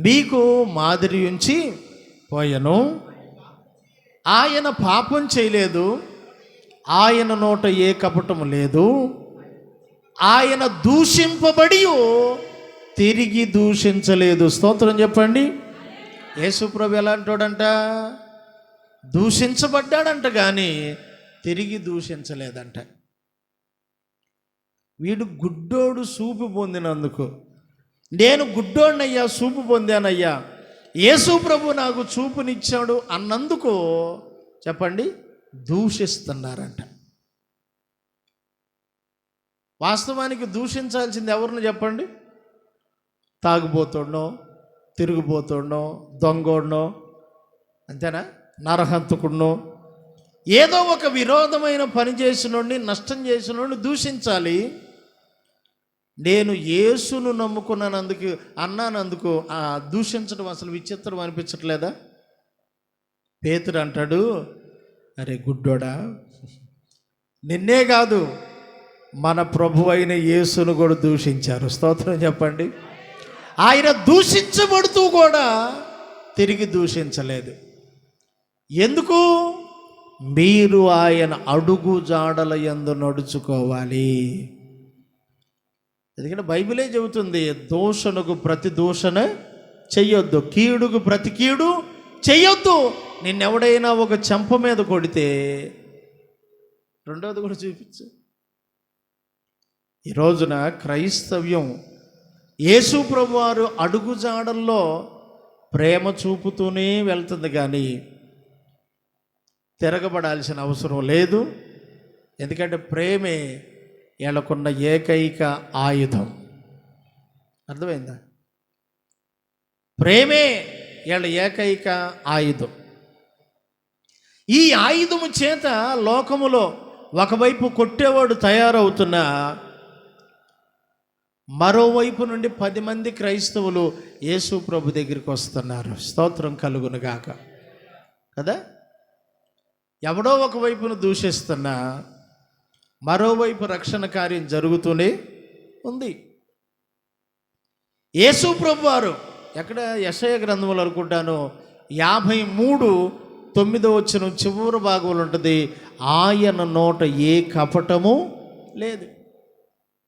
S1: మీకు మాదిరి ఉంచి పోయెను. ఆయన పాపం చేయలేదు, ఆయన నోట ఏ కపటము లేదు, ఆయన దూషింపబడి తిరిగి దూషించలేదు. స్తోత్రం చెప్పండి. యేసు ప్రభు ఎలాంటోడంట? దూషించబడ్డాడంట, కానీ తిరిగి దూషించలేదంట. వీడు గుడ్డోడు సూపు పొందినందుకు, నేను గుడ్డోడినయ్యా చూపు పొందానయ్యా, యేసు ప్రభు నాకు చూపునిచ్చాడు అన్నందుకు చెప్పండి దూషిస్తున్నారంట. వాస్తవానికి దూషించాల్సింది ఎవరిని చెప్పండి? తాగుబోతుండో, తిరుగుబోతుండో, దొంగోడనో, అంతేనా? నరహంతకుడినో, ఏదో ఒక విరోధమైన పని చేసినోడిని, నష్టం చేసినోడిని దూషించాలి. నేను యేసును నమ్ముకున్నానందుకు అన్నానందుకు దూషించడం అసలు విచిత్రం అనిపించట్లేదా? పేతురు అంటాడు, అరే గుడ్డోడా, నిన్నే కాదు మన ప్రభు అయిన యేసును కూడా దూషించారు. స్తోత్రం చెప్పండి. ఆయన దూషించబడుతూ కూడా తిరిగి దూషించలేదు. ఎందుకు? మీరు ఆయన అడుగు జాడల యందు నడుచుకోవాలి. ఎందుకంటే బైబిలే చెబుతుంది, దూషణకు ప్రతి దూషణ చెయ్యొద్దు, కీడుకు ప్రతి కీడు చెయ్యొద్దు. నిన్నెవడైనా ఒక చెంప మీద కొడితే రెండోది కూడా చూపించు. ఈ రోజున క్రైస్తవ్యం యేసు ప్రభువారు అడుగు జాడల్లో ప్రేమ చూపుతూనే వెళ్తుంది, కానీ తిరగబడాల్సిన అవసరం లేదు. ఎందుకంటే ప్రేమే వీళ్ళకున్న ఏకైక ఆయుధం. అర్థమైందా? ప్రేమే వీళ్ళ ఏకైక ఆయుధం. ఈ ఆయుధము చేత లోకములో ఒకవైపు కొట్టేవాడు తయారవుతున్నా, మరోవైపు నుండి 10 మంది క్రైస్తవులు యేసు ప్రభు దగ్గరికి వస్తున్నారు. స్తోత్రం కలుగునుగాక కదా. ఎవడో ఒకవైపును దూషిస్తున్నా, మరోవైపు రక్షణ కార్యం జరుగుతూనే ఉంది. యేసు ప్రభు వారు ఎక్కడ యెషయా గ్రంథంలో అనుకుంటాను 53:9 చివరి భాగంలో ఉంటుంది, ఆయన నోట ఏ కపటము లేదు.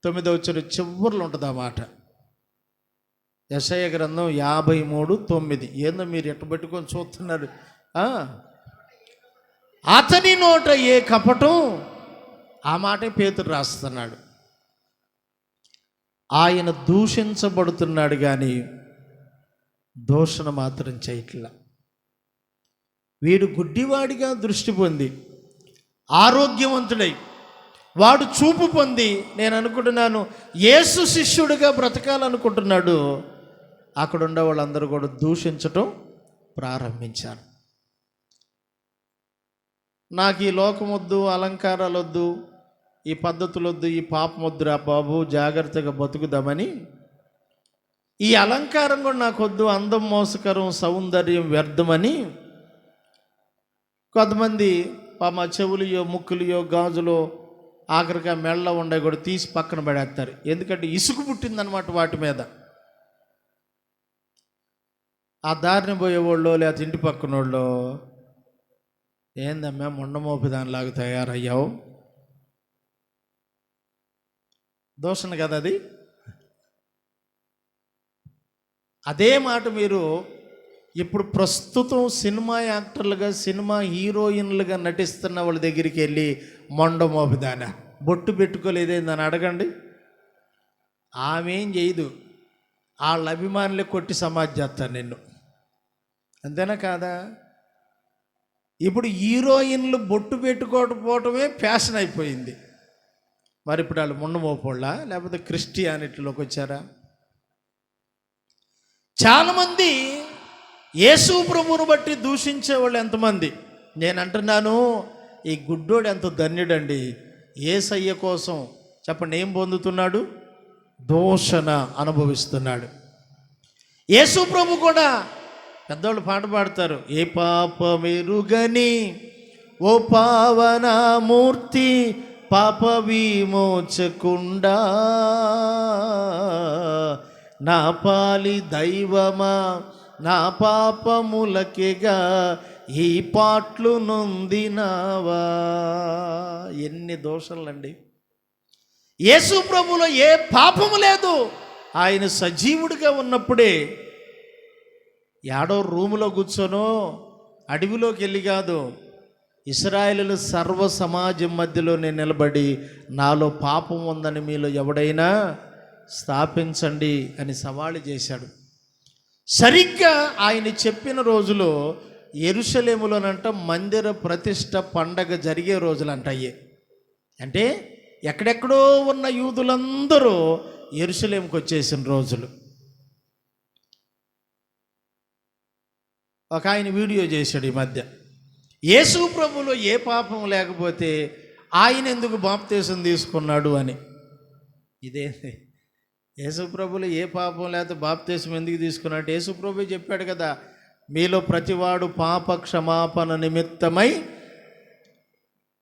S1: 9 చివరిలో ఉంటుంది ఆ మాట. యెషయా గ్రంథం 53:9. ఏందో మీరు ఎట్ట పెట్టుకొని చూస్తున్నారు? అతని నోట ఏ కపటం, ఆ మాటే పేతురు రాస్తున్నాడు. ఆయన దూషించబడుతున్నాడు కానీ దూషణ మాత్రం చేయట్లా. వీడు గుడ్డివాడిగా దృష్టి పొంది ఆరోగ్యవంతుడై వాడు చూపు పొంది నేను అనుకుంటున్నాను యేసు శిష్యుడిగా బ్రతకాలనుకుంటున్నాడు. అక్కడ ఉండే వాళ్ళందరూ కూడా దూషించటం ప్రారంభించారు. నాకు ఈ లోకమొద్దు, అలంకారాలు వద్దు, ఈ పద్ధతులు వద్దు, ఈ పాపం వద్దురా బాబు, జాగ్రత్తగా బతుకుదామని, ఈ అలంకారం కూడా నాకు వద్దు, అందం మోసకరం, సౌందర్యం వ్యర్థమని కొంతమంది మా చెవులియో ముక్కులియో గాజులో ఆఖరిగా మెళ్ళ ఉండే కూడా తీసి పక్కన పడేస్తారు. ఎందుకంటే ఇసుకు పుట్టిందనమాట వాటి మీద. ఆ దారిని పోయేవాళ్ళు లేకపోతే ఇంటి పక్కన వాళ్ళు, ఏందమ్మా మొండమోపి దానిలాగా తయారయ్యావు, దోషణ కదా అది. అదే మాట మీరు ఇప్పుడు ప్రస్తుతం సినిమా యాక్టర్లుగా, సినిమా హీరోయిన్లుగా నటిస్తున్న వాళ్ళ దగ్గరికి వెళ్ళి మొండమోపిదానా, బొట్టు పెట్టుకోలేదేందని అడగండి. ఆమె ఏం చేయదు, వాళ్ళ అభిమానులే కొట్టి సమాధి చేస్తారు నిన్ను. అంతేనా కాదా? ఇప్పుడు హీరోయిన్లు బొట్టు పెట్టుకోకపోవటమే ఫ్యాషన్ అయిపోయింది. మరి ఇప్పుడు వాళ్ళు మొండమోపోళ్ళా లేకపోతే క్రిస్టియానిటీలోకి వచ్చారా? చాలామంది యేసు ప్రభువును బట్టి దూషించే వాళ్ళు ఎంతమంది. నేను అంటున్నాను, ఈ గుడ్డోడు ఎంత ధన్యుడండి. యేసయ్య కోసం చెప్పండి ఏం పొందుతున్నాడు? దూషణ అనుభవిస్తున్నాడు. యేసు ప్రభు కూడా పెద్దవాళ్ళు పాట పాడతారు, ఏ పాపమెరుగని ఓ పావనమూర్తి పాప విమోచకుండా నా పాలి దైవమా నా పాపములకెగా ఈ పాట్లు నొందినావా. ఎన్ని దోషాలండి. యేసు ప్రభులో ఏ పాపము లేదు. ఆయన సజీవుడిగా ఉన్నప్పుడే ఏడో రూములో కూర్చోనో అడవిలోకి వెళ్ళి కాదు, ఇశ్రాయేలు సర్వ సమాజం మధ్యలో నేను నిలబడి నాలో పాపం ఉందని మీలో ఎవడైనా స్థాపించండి అని సవాలు చేశాడు. సరిగ్గా ఆయన చెప్పిన రోజులో యెరూషలేములోనంట మందిర ప్రతిష్ట పండగ జరిగే రోజులంట అయ్యే. అంటే ఎక్కడెక్కడో ఉన్న యూదులందరూ యెరూషలేముకి వచ్చేసిన రోజులు. ఒక ఆయన వీడియో చేశాడు ఈ మధ్య, యేసు ప్రభులో ఏ పాపం లేకపోతే ఆయన ఎందుకు బాప్తీసం తీసుకున్నాడు అని. ఇదేంటి, యేసు ప్రభులో ఏ పాపం లేకపోతే బాప్తీసం ఎందుకు తీసుకున్నట్టు? యేసు ప్రభు చెప్పాడు కదా, మీలో ప్రతివాడు పాప క్షమాపణ నిమిత్తమై,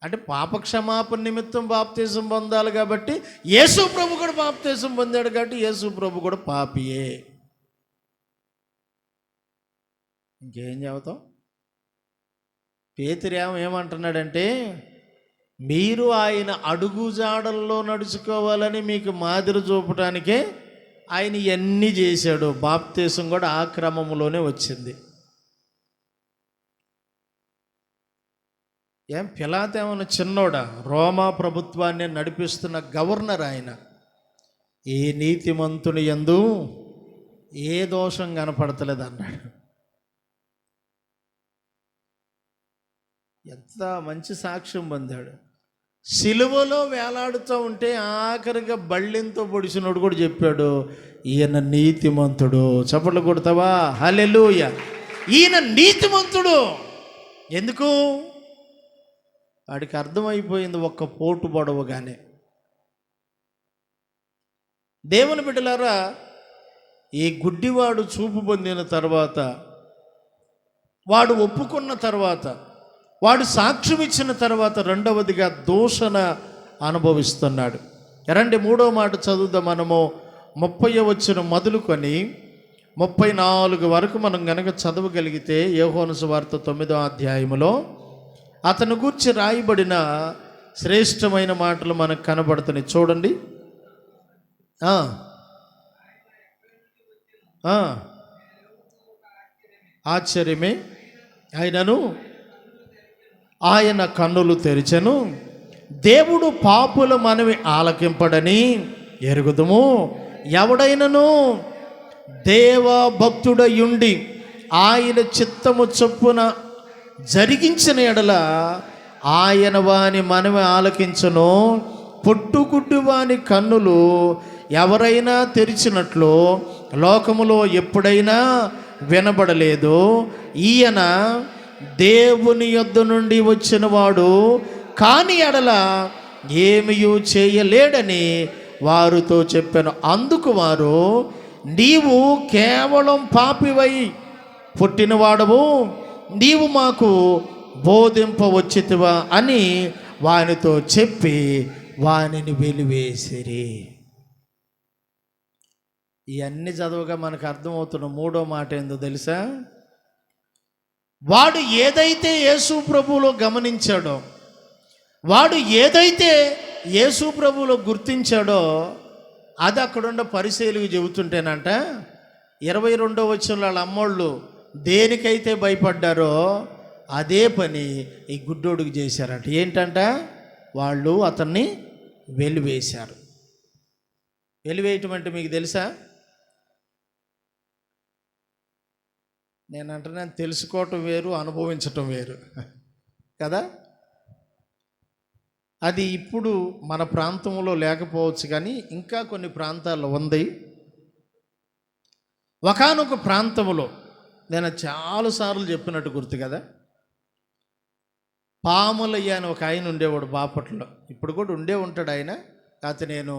S1: అంటే పాప క్షమాపణ నిమిత్తం బాప్తీసం పొందాలి కాబట్టి యేసు ప్రభు కూడా బాప్తీసం పొందాడు కాబట్టి యేసు ప్రభు కూడా పాపియే. ఇంకేం చెబుతాం? పేతురు ఏమంటున్నాడంటే, మీరు ఆయన అడుగుజాడల్లో నడుచుకోవాలని మీకు మాదిరి చూపటానికే ఆయన ఇవన్నీ చేశాడు. బాప్తీసం కూడా ఆ క్రమంలోనే వచ్చింది. పిలాతు ఏమన్నా చిన్నోడా? రోమా ప్రభుత్వాన్ని నడిపిస్తున్న గవర్నర్ ఆయన. ఏ నీతిమంతుని యందు ఏ దోషం కనపడతలేదు అన్నాడు. ఎంత మంచి సాక్ష్యం పొందాడు. సిలువలో వేలాడుతూ ఉంటే ఆఖరిగా బళ్ళెంతో పొడిచినోడు కూడా చెప్పాడు, ఈయన నీతిమంతుడు. చప్పట్లు కొడతావా? హల్లెలూయా. ఈయన నీతిమంతుడు. ఎందుకు? వాడికి అర్థమైపోయింది ఒక్క పోటు పొడవగానే. దేవుని బిడ్డలారా, ఈ గుడ్డివాడు చూపు పొందిన తర్వాత, వాడు ఒప్పుకున్న తర్వాత, వాడు సాక్ష్యం ఇచ్చిన తర్వాత రెండవదిగా దూషణ అనుభవిస్తున్నాడు. రండి 3వ మాట చదువుదాం. మనము 30వ వచనం మొదలుకొని 34 వరకు మనం గనక చదవగలిగితే యోహాను సువార్త 9వ అధ్యాయములో అతను గూర్చి రాయబడిన శ్రేష్టమైన మాటలు మనకు కనబడుతున్నాయి. చూడండి. ఆశ్చర్యమే, ఆయన కన్నులు తెరిచెను, దేవుడు పాపుల మనవి ఆలకింపడని ఎరుగుదుము. ఎవడైనను దేవభక్తుడయుండి ఆయన చిత్తము చొప్పున జరిగించిన ఎడల ఆయన వాని మనవి ఆలకించును. పొట్టుగుడ్డు వాని కన్నులు ఎవరైనా తెరిచినట్లు లోకములో ఎప్పుడైనా వినబడలేదు. ఈయన దేవుని యొద్ద నుండి వచ్చిన వాడు కాని ఎడల ఏమీ చేయలేడని వారితో చెప్పాను. అందుకు వారు, నీవు కేవలం పాపివై పుట్టినవాడవు, నీవు మాకు బోధింపవచ్చితివా అని వానితో చెప్పి వానిని వెలివేసిరి. ఇవన్నీ చదవగా మనకు అర్థమవుతున్న 3వ మాట ఏందో తెలుసా? వాడు ఏదైతే యేసు ప్రభువులో గమనించాడో, వాడు ఏదైతే యేసు ప్రభువులో గుర్తించాడో అది అక్కడున్న పరిశీలికి చెబుతుంటేనంట 22వ వచనంలో వాళ్ళ అమ్మోళ్ళు దేనికైతే భయపడ్డారో అదే పని ఈ గుడ్డోడికి చేశారంట. ఏంటంట? వాళ్ళు అతన్ని వెలివేశారు. వెలివేయటం అంటే మీకు తెలుసా? నేను అంటున్నాను, తెలుసుకోవటం వేరు, అనుభవించటం వేరు కదా. అది ఇప్పుడు మన ప్రాంతంలో లేకపోవచ్చు, కానీ ఇంకా కొన్ని ప్రాంతాల్లో ఉంది. ఒకానొక ప్రాంతంలో నేను చాలాసార్లు చెప్పినట్టు గుర్తు కదా, పాములయ్య అని ఒక ఆయన ఉండేవాడు బాపట్లో. ఇప్పుడు కూడా ఉండే ఉంటాడు ఆయన. కాకపోతే నేను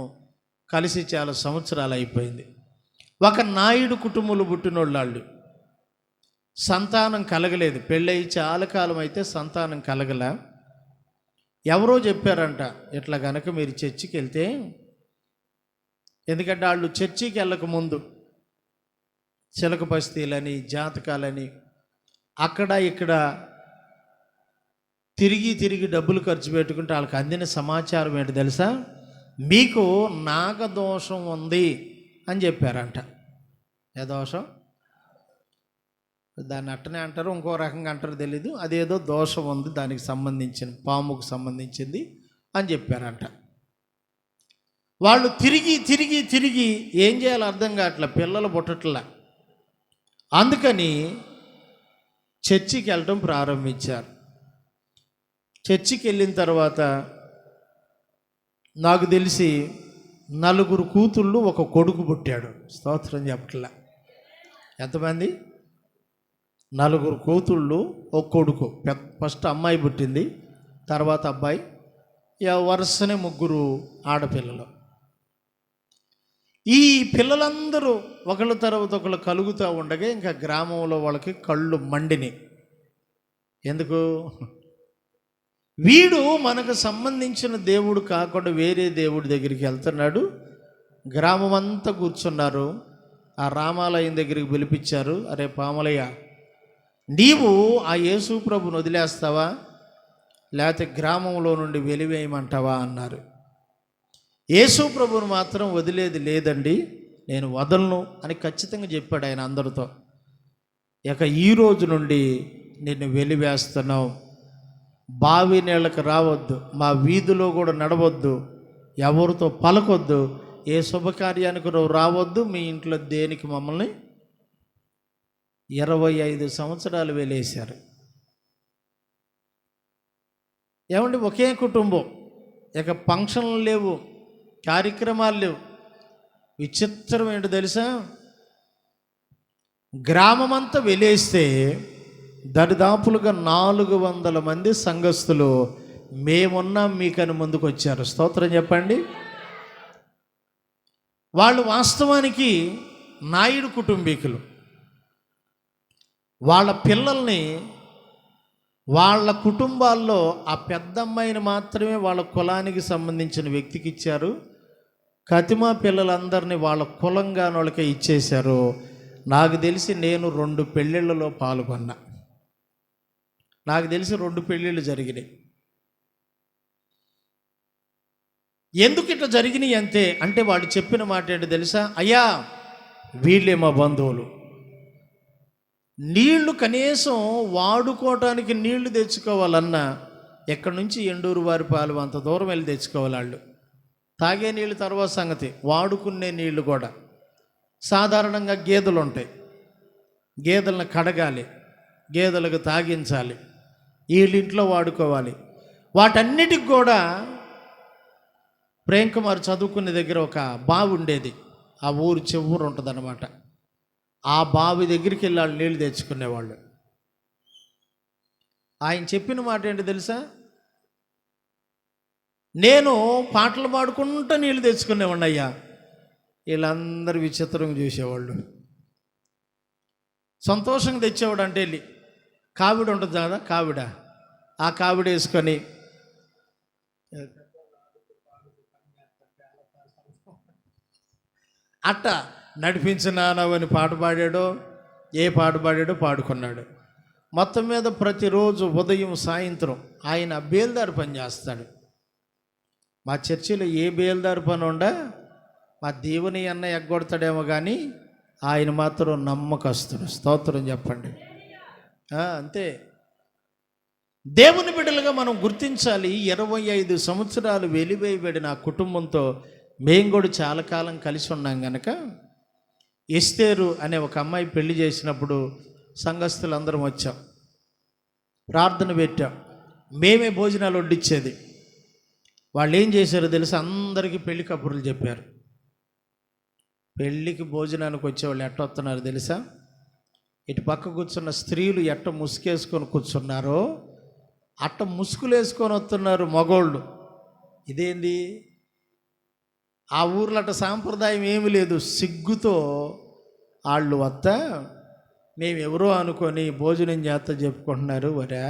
S1: కలిసి చాలా సంవత్సరాలు అయిపోయింది. ఒక నాయుడు కుటుంబంలో పుట్టినోళ్ళు, సంతానం కలగలేదు. పెళ్ళయి చాలా కాలం అయితే సంతానం కలగల. ఎవరో చెప్పారంట, ఇట్లా కనుక మీరు చర్చికి వెళ్తే, ఎందుకంటే వాళ్ళు చర్చికి వెళ్ళక ముందు చిలక బస్తీలని జాతకాలని అక్కడ ఇక్కడ తిరిగి డబ్బులు ఖర్చు పెట్టుకుంటే వాళ్ళకి అందిన సమాచారం ఏంటి తెలుసా? మీకు నాగదోషం ఉంది అని చెప్పారంట. ఏ దోషం? దాన్ని అట్టనే అంటారు, ఇంకో రకంగా అంటారు తెలీదు. అదేదో దోషం ఉంది, దానికి సంబంధించిన పాముకు సంబంధించింది అని చెప్పారంట. వాళ్ళు తిరిగి ఏం చేయాలో అర్థం కావట్లే, పిల్లలు పుట్టట్లా. అందుకని చర్చికి వెళ్ళటం ప్రారంభించారు. చర్చికి వెళ్ళిన తర్వాత నాకు తెలిసి 4 కూతుళ్ళు ఒక కొడుకు పుట్టాడు. స్తోత్రం చెప్పట్లా. ఎంతమంది? 4 కూతుళ్ళు ఒక కొడుకు. ఫస్ట్ అమ్మాయి పుట్టింది, తర్వాత అబ్బాయి, వరుసనే 3 ఆడపిల్లలు. ఈ పిల్లలందరూ ఒకళ్ళ తర్వాత ఒకళ్ళు కలుగుతూ ఉండగా ఇంకా గ్రామంలో వాళ్ళకి కళ్ళు మండిని. ఎందుకు? వీడు మనకు సంబంధించిన దేవుడు కాకుండా వేరే దేవుడి దగ్గరికి వెళ్తున్నాడు. గ్రామం అంతా కూర్చున్నారు. ఆ రామాలయం దగ్గరికి పిలిపించారు. అరే పామలయ్య, నీవు ఆ యేసు ప్రభుని వదిలేస్తావా, లేకపోతే గ్రామంలో నుండి వెలివేయమంటావా అన్నారు. యేసు ప్రభుని మాత్రం వదిలేది లేదండి, నేను వదలను అని ఖచ్చితంగా చెప్పాడు ఆయన అందరితో. ఇక ఈ రోజు నుండి నిన్ను వెలివేస్తున్నావు, బావి నీళ్ళకి రావద్దు, మా వీధిలో కూడా నడవద్దు, ఎవరితో పలకొద్దు, ఏ శుభకార్యానికి నువ్వు రావద్దు, మీ ఇంట్లో దేనికి మమ్మల్ని 25 సంవత్సరాలు వెలేశారు. ఏమండి, ఒకే కుటుంబం, ఇక ఫంక్షన్లు లేవు, కార్యక్రమాలు లేవు. విచిత్రం ఏంటో తెలుసా? గ్రామమంతా వెలేస్తే దరిదాపులుగా 400 మంది సంఘస్థులు మేమున్నాం మీకని ముందుకు వచ్చారు. స్తోత్రం చెప్పండి. వాళ్ళు వాస్తవానికి నాయుడు కుటుంబీకులు. వాళ్ళ పిల్లల్ని వాళ్ళ కుటుంబాల్లో ఆ పెద్దమ్మాయిని మాత్రమే వాళ్ళ కులానికి సంబంధించిన వ్యక్తికి ఇచ్చారు. కతిమా పిల్లలందరినీ వాళ్ళ కులంగా వాళ్ళకే ఇచ్చేశారు. నాకు తెలిసి నేను 2 పెళ్ళిళ్ళలో పాల్గొన్నా. నాకు తెలిసి 2 పెళ్ళిళ్ళు జరిగినాయి. ఎందుకు ఇట్లా జరిగినాయి అంటే వాళ్ళు చెప్పిన మాట ఏంటో తెలుసా? అయ్యా, వీళ్ళే మా బంధువులు, నీళ్లు కనీసం వాడుకోవటానికి నీళ్లు తెచ్చుకోవాలన్నా ఎక్కడి నుంచి ఎండూరు వారి పాలు అంత దూరం వెళ్ళి తెచ్చుకోవాలి. వాళ్ళు తాగే నీళ్ళు తర్వాత సంగతి, వాడుకునే నీళ్లు కూడా సాధారణంగా గేదెలు ఉంటాయి, గేదెలను కడగాలి, గేదెలకు తాగించాలి, వీళ్ళింట్లో వాడుకోవాలి. వాటన్నిటికి కూడా ప్రేమ్ కుమార్ చదువుకునే దగ్గర ఒక బావి ఉండేది. ఆ ఊరు చివరు ఉంటుంది అన్నమాట. ఆ బావి దగ్గరికి వెళ్ళి వాళ్ళు నీళ్ళు తెచ్చుకునేవాళ్ళు. ఆయన చెప్పిన మాట ఏంటి తెలుసా? నేను పాటలు పాడుకుంటూ నీళ్ళు తెచ్చుకునేవాడిని అయ్యా. వీళ్ళందరూ విచిత్రంగా చూసేవాళ్ళు. సంతోషంగా తెచ్చేవాడు అంటే వెళ్ళి కావిడ ఉంటుంది కదా, కావిడ, ఆ కావిడ వేసుకొని అట్ట నడిపించినానవని పాట పాడాడో, ఏ పాట పాడాడో పాడుకున్నాడు. మొత్తం మీద ప్రతిరోజు ఉదయం సాయంత్రం ఆయన బేల్దారి పని చేస్తాడు. మా చర్చిలో ఏ బేల్దారి పని ఉండా మా దేవుని అన్న ఎగ్గొడతాడేమో కానీ ఆయన మాత్రం నమ్మకస్తుడు. స్తోత్రం చెప్పండి. అంతే. దేవుని బిడ్డలుగా మనం గుర్తించాలి. 25 సంవత్సరాలు వెలివేయబడిన ఆ కుటుంబంతో మేము కూడా చాలా కాలం కలిసి ఉన్నాం కనుక ఎస్తేరు అనే ఒక అమ్మాయి పెళ్లి చేసినప్పుడు సంఘస్థులందరం వచ్చాం, ప్రార్థన పెట్టాం, మేమే భోజనాలు వడ్డిచ్చేది. వాళ్ళు ఏం చేశారో తెలుసు, అందరికీ పెళ్లి కబుర్లు చెప్పారు. పెళ్ళికి భోజనానికి వచ్చేవాళ్ళు ఎట్ట వస్తున్నారు తెలుసా? ఇటు పక్క కూర్చున్న స్త్రీలు ఎట్ట ముసుకేసుకొని కూర్చున్నారో అట్ట ముసుగులు వేసుకొని వస్తున్నారు మగోళ్ళు. ఇదేంది? ఆ ఊర్లో అట్ట సాంప్రదాయం ఏమీ లేదు. సిగ్గుతో వాళ్ళు వస్తా మేము ఎవరో అనుకొని భోజనం చేస్తా చెప్పుకుంటున్నారు. వరే,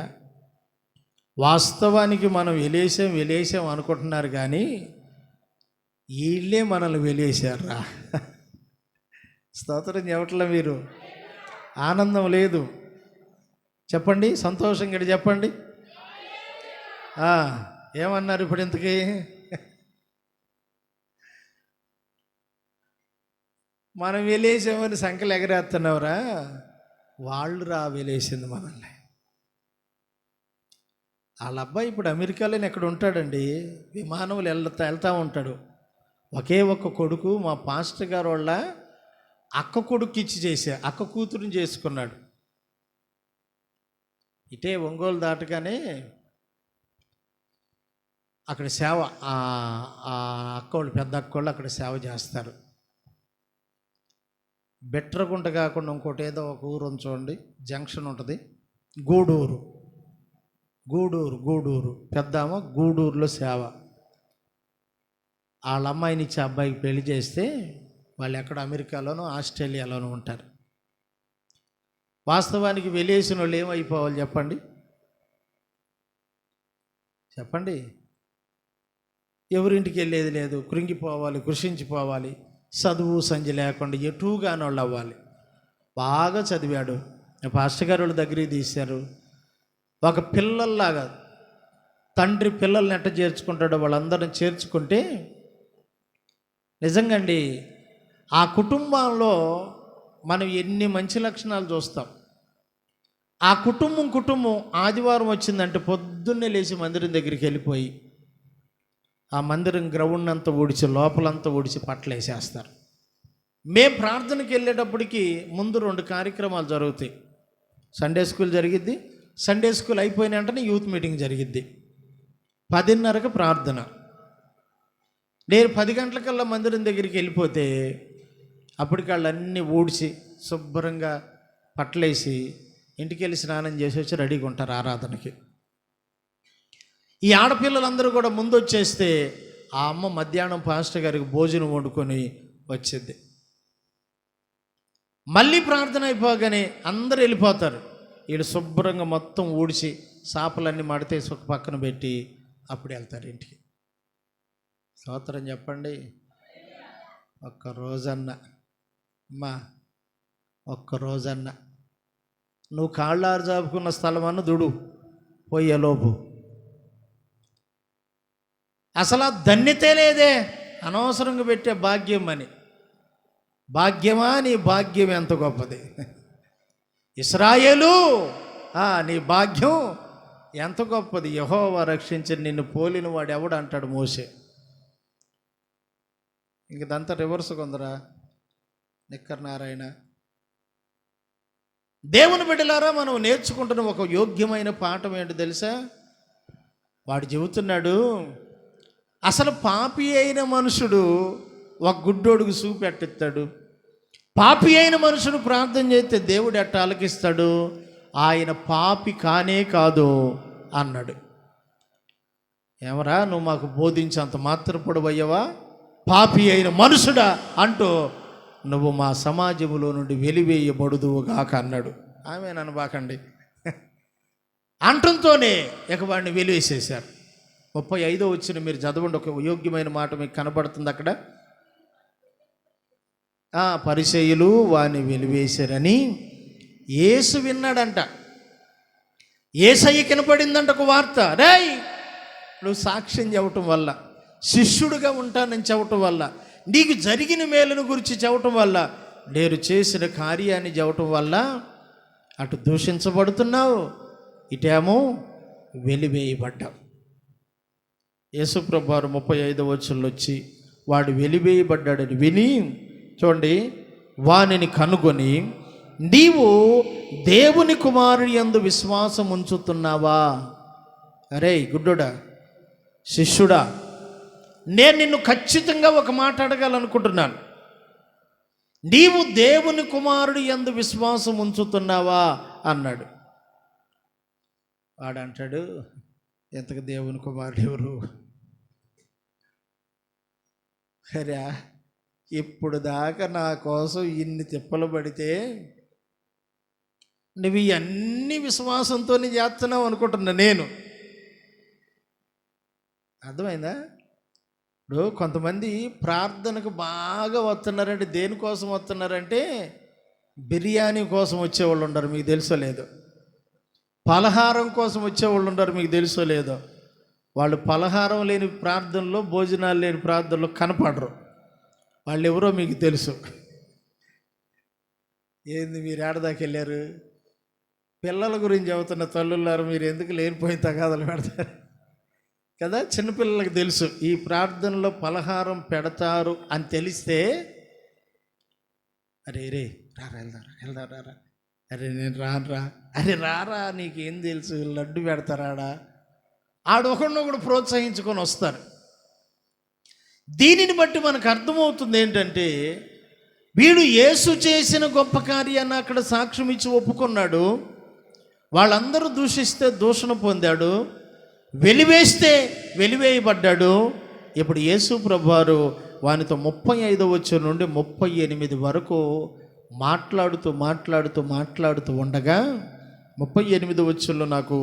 S1: వాస్తవానికి మనం వెలేసాం అనుకుంటున్నారు కానీ వీళ్ళే మనల్ని వెలేశారా. స్తోత్రం చెప్పట్లా మీరు? ఆనందం లేదు చెప్పండి, సంతోషం గడి చెప్పండి. ఏమన్నారు ఇప్పుడు ఇంతకీ? మనం వెలేసామని సంఖ్యలు ఎగరేస్తున్నావురా, వాళ్ళు వెలేసింది మనల్ని. వాళ్ళ అబ్బాయి ఇప్పుడు అమెరికాలోనే ఎక్కడ ఉంటాడండి, విమానంలో వెళ్తూ ఉంటాడు. ఒకే ఒక్క కొడుకు, మా పాస్టర్ గారు వాళ్ళ అక్క కొడుకు ఇచ్చి అక్క కూతురుని చేసుకున్నాడు. ఇటే ఒంగోలు దాటగానే అక్కడ సేవ, అక్కోళ్ళు, పెద్ద అక్కోళ్ళు అక్కడ సేవ చేస్తారు. బెట్రగుంట కాకుండా ఇంకోటి ఏదో ఒక ఊరు చూడండి, జంక్షన్ ఉంటుంది, గూడూరు. పెద్దామ గూడూరులో సేవ. వాళ్ళ అమ్మాయిని ఇచ్చి అబ్బాయికి పెళ్లి చేస్తే వాళ్ళు ఎక్కడ అమెరికాలోనో ఆస్ట్రేలియాలోనూ ఉంటారు. వాస్తవానికి వెలేసిన వాళ్ళు ఏమైపోవాలి చెప్పండి? ఎవరింటికి వెళ్ళేది లేదు, కృంగిపోవాలి, కృషించిపోవాలి, చదువు సంజి లేకుండా ఎటుగాని వాళ్ళు అవ్వాలి. బాగా చదివాడు, పాస్టర్ గారు వాళ్ళ దగ్గరికి తీశారు. ఒక పిల్లల్లాగా తండ్రి పిల్లల్ని ఎట్ట చేర్చుకుంటాడో వాళ్ళందరిని చేర్చుకుంటే నిజంగా అండి ఆ కుటుంబంలో మనం ఎన్ని మంచి లక్షణాలు చూస్తాం. ఆ కుటుంబం ఆదివారం వచ్చిందంటే పొద్దున్నే లేచి మందిరం దగ్గరికి వెళ్ళిపోయి ఆ మందిరం గ్రౌండ్ అంతా ఊడిచి, లోపలంతా ఊడిచి పట్టలు వేసేస్తారు. మేము ప్రార్థనకి వెళ్ళేటప్పటికి ముందు 2 కార్యక్రమాలు జరుగుతాయి. సండే స్కూల్ జరిగిద్ది, సండే స్కూల్ అయిపోయిన వెంటనే యూత్ మీటింగ్ జరిగిద్ది. 10:30కి ప్రార్థన. నేను 10 గంటలకల్లా మందిరం దగ్గరికి వెళ్ళిపోతే అప్పటికి వాళ్ళు అన్నీ ఊడ్చి శుభ్రంగా పట్టలేసి ఇంటికి వెళ్ళి స్నానం చేసి వచ్చి రెడీగా ఉంటారు ఆరాధనకి. ఈ ఆడపిల్లలందరూ కూడా ముందు వచ్చేస్తే ఆ అమ్మ మధ్యాహ్నం పాస్టర్ గారికి భోజనం వండుకొని వచ్చింది. మళ్ళీ ప్రార్థన అయిపోగానే అందరూ వెళ్ళిపోతారు. వీళ్ళు శుభ్రంగా మొత్తం ఊడిచి సాపలన్నీ మడతేసి ఒక పక్కన పెట్టి అప్పుడు వెళ్తారు ఇంటికి. స్తోత్రం చెప్పండి. ఒక్కరోజన్నా అమ్మా, ఒక్కరోజన్నా నువ్వు కాళ్ళారు జాపుకున్న స్థలమన్న దుడు పోయేలోపు. అసలు ఆ ధన్యతే లేదే, అనవసరంగా పెట్టే భాగ్యం అని. భాగ్యమా, నీ భాగ్యం ఎంత గొప్పది. ఇశ్రాయేలు, నీ భాగ్యం ఎంత గొప్పది. యెహోవా రక్షించి నిన్ను పోలిన వాడు ఎవడు అంటాడు మోషే. ఇంకదంతా రివర్స్ కొందరా నిక్కర్ నారాయణ. దేవుని బిడ్డలారా, మనం నేర్చుకుంటున్న ఒక యోగ్యమైన పాఠం ఏంటి తెలుసా? వాడు చెబుతున్నాడు, అసలు పాపి అయిన మనుషుడు ఒక గుడ్డోడుకు చూపెట్టిస్తాడు. పాపి అయిన మనుషుడు ప్రార్థన చేస్తే దేవుడు ఎట్ట ఆలకిస్తాడు? ఆయన పాపి కానే కాదు అన్నాడు. ఏమరా, నువ్వు మాకు బోధించేంత మాత్రపడువయ్యవా? పాపి అయిన మనుషుడా అంటూ నువ్వు మా సమాజంలో నుండి వెలివేయబడుదువుగాక అన్నాడు. ఆమె నన్ను బాకండి అంటంతోనే ఇక వాడిని వెలివేసేశారు. 35వ వచనం మీరు చదవండి, ఒక యోగ్యమైన మాట మీకు కనబడుతుంది అక్కడ. పరిసయ్యులు వాడిని వెలివేశారని యేసు విన్నాడంట. యేసయ్య కనపడిందంట ఒక వార్త. రేయ్, నువ్వు సాక్ష్యం చెప్పటం వల్ల, శిష్యుడిగా ఉంటానని చెప్పటం వల్ల, నీకు జరిగిన మేలును గురించి చెప్పటం వల్ల, నేను చేసిన కార్యాన్ని చెప్పటం వల్ల అటు దూషించబడుతున్నావు, ఇటేమో వెలివేయబడ్డావు. యేసుప్రభు వారు 35వ వచనంలో వచ్చి వాడు వెలివేయబడ్డాడని విని, చూడండి, వానిని కనుగొని, నీవు దేవుని కుమారుని యందు విశ్వాసం ఉంచుతున్నావా? అరే గుడ్డోడా, శిష్యుడా, నేను నిన్ను ఖచ్చితంగా ఒక మాట అడగాలనుకుంటున్నాను. నీవు దేవుని కుమారుడు యందు విశ్వాసం ఉంచుతున్నావా అన్నాడు. వాడంటాడు, ఎంతకు దేవుని కుమారుడు ఎవరు? అరే, ఇప్పుడు దాకా నా కోసం ఇన్ని తిప్పలు పడితే నువ్వు ఇవన్నీ విశ్వాసంతోనే చేస్తున్నావు అనుకుంటున్నా నేను. అర్థమైందా? ఇప్పుడు కొంతమంది ప్రార్థనకు బాగా వస్తున్నారంటే దేనికోసం వస్తున్నారంటే బిర్యానీ కోసం వచ్చేవాళ్ళు ఉండరు, మీకు తెలుసో లేదో. పలహారం కోసం వచ్చేవాళ్ళు ఉండరు, మీకు తెలుసో లేదో. వాళ్ళు పలహారం లేని ప్రార్థనలో, భోజనాలు లేని ప్రార్థనలో కనపడరు. వాళ్ళు ఎవరో మీకు తెలుసు. ఏంది మీరు ఏడదాకా వెళ్ళారు? పిల్లల గురించి చెబుతున్న తల్లులారు, మీరు ఎందుకు లేనిపోయిన తగాదలు పెడతారు కదా? చిన్నపిల్లలకు తెలుసు ఈ ప్రార్థనలో పలహారం పెడతారు అని తెలిస్తే, అరే రే రారా వెళ్దాం రారా, అరే నేను రానురా, అరే రారా, నీకేం తెలుసు, లడ్డు పెడతారాడా, ఆడొకడినొకడు ప్రోత్సహించుకొని వస్తారు. దీనిని బట్టి మనకు అర్థమవుతుంది ఏంటంటే, వీడు యేసు చేసిన గొప్ప కార్యాన్ని అక్కడ సాక్ష్యం ఇచ్చి ఒప్పుకున్నాడు. వాళ్ళందరూ దూషిస్తే దూషణ పొందాడు, వెలివేస్తే వెలివేయబడ్డాడు. ఇప్పుడు యేసు ప్రభువారు వానితో 35వ వచనం నుండి 38 వరకు మాట్లాడుతూ ఉండగా 38వ వచనంలో నాకు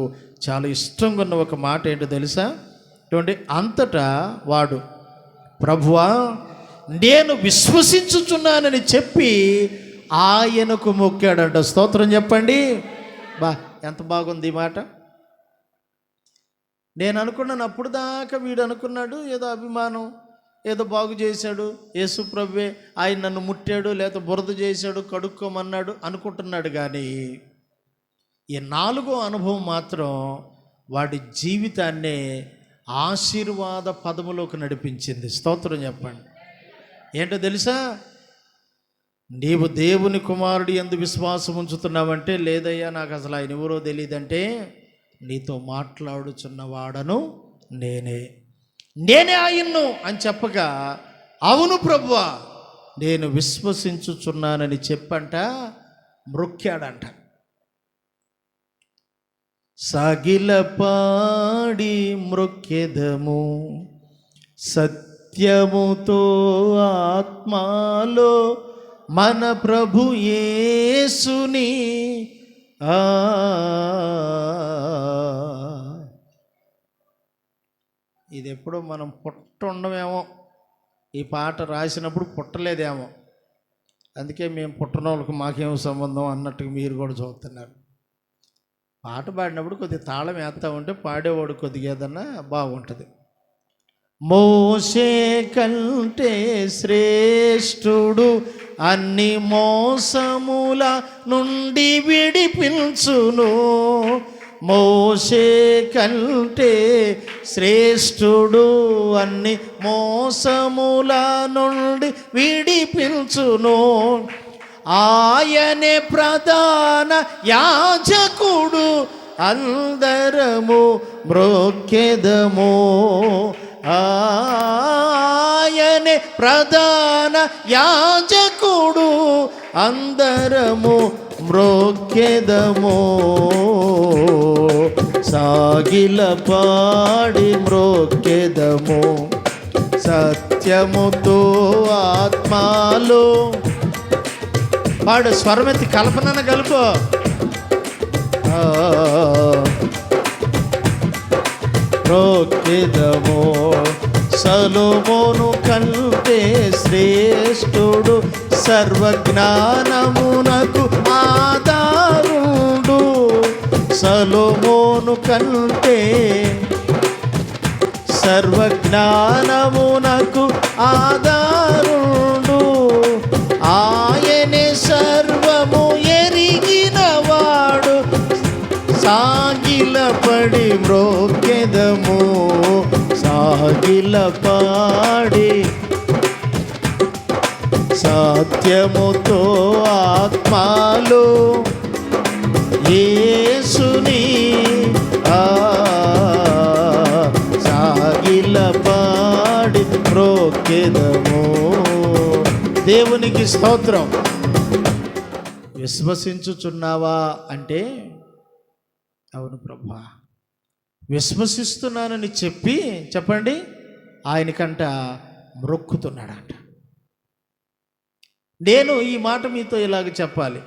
S1: చాలా ఇష్టంగా ఉన్న ఒక మాట ఏంటో తెలుసా? చూడండి, అంతటా వాడు, ప్రభువా, నేను విశ్వసించుచున్నానని చెప్పి ఆయనకు మొక్కాడంట. స్తోత్రం చెప్పండి. ఎంత బాగుంది ఈ మాట. నేను అనుకున్నాను, అప్పుడు దాకా వీడు అనుకున్నాడు ఏదో అభిమానం, ఏదో బాగు చేశాడు, యేసు ప్రభువే ఆయన నన్ను ముట్టాడు, లేదా బురద చేశాడు, కడుక్కోమన్నాడు అనుకుంటున్నాడు. కానీ ఈ 4వ అనుభవం మాత్రం వాడి జీవితాన్నే ఆశీర్వాద పదములోకి నడిపించింది. స్తోత్రం చెప్పండి. ఏంటో తెలుసా? నీవు దేవుని కుమారుడు యందు విశ్వాసం ఉంచుతున్నావంటే, లేదయ్యా నాకు అసలు ఆయన ఎవరో తెలియదంటే, నీతో మాట్లాడుచున్నవాడను నేనే ఆయన్ను అని చెప్పగా, అవును ప్రభువా నేను విశ్వసించుచున్నానని చెప్పంట మ్రొక్కాడంట. సాగిలపాడి మ్రొక్కెదము సత్యముతో ఆత్మాలో మన ప్రభు యేసుని. ఇది ఎప్పుడో మనం పుట్ట ఉండమేమో, ఈ పాట రాసినప్పుడు పుట్టలేదేమో, అందుకే మేము పుట్టిన వాళ్ళకి మాకేం సంబంధం అన్నట్టుగా మీరు కూడా చూస్తున్నారు. పాట పాడినప్పుడు కొద్దిగా తాళం వేస్తూ ఉంటే పాడేవాడు కొద్దిగా ఏదన్నా బాగుంటుంది. మోషే కంటే శ్రేష్ఠుడు అన్ని మోసముల నుండి విడిపించును. మోషే కంటే శ్రేష్ఠుడు అన్ని మోసముల నుండి విడిపించును. ఆయనే ప్రధాన యాజకుడు అందరము మ్రొక్కెదము. ఆయనే ప్రధాన యాజకుడు అందరము మ్రొక్కెదము. సాగిల పాడి మ్రొక్కెదము సత్యముతో ఆత్మలో. పాడు, స్వరమెత్తి కల్పనను కలుపు. మ్రొక్కెదము సొలొమోను కంటే శ్రేష్ఠుడు సర్వజ్ఞానమునకు ఆధారుడు. సొలొమోను కంటే సర్వజ్ఞానమునకు ఆధారుడు. ఆయనే సర్వము ఎరిగినవాడు. సాగిల పడి మ్రొక్కెదము సాగిల పాడి సత్యముతో ఆత్మలో యేసుని సాగిల పాడి మ్రొక్కెదము. దేవునికి స్తోత్రం. విశ్వసించుచున్నావా అంటే అవును ప్రభువా విశ్వసిస్తున్నానని చెప్పండి, ఆయనకంట మ్రొక్కుతున్నాడంట. నేను ఈ మాట మీతో ఇలాగ చెప్పాలి.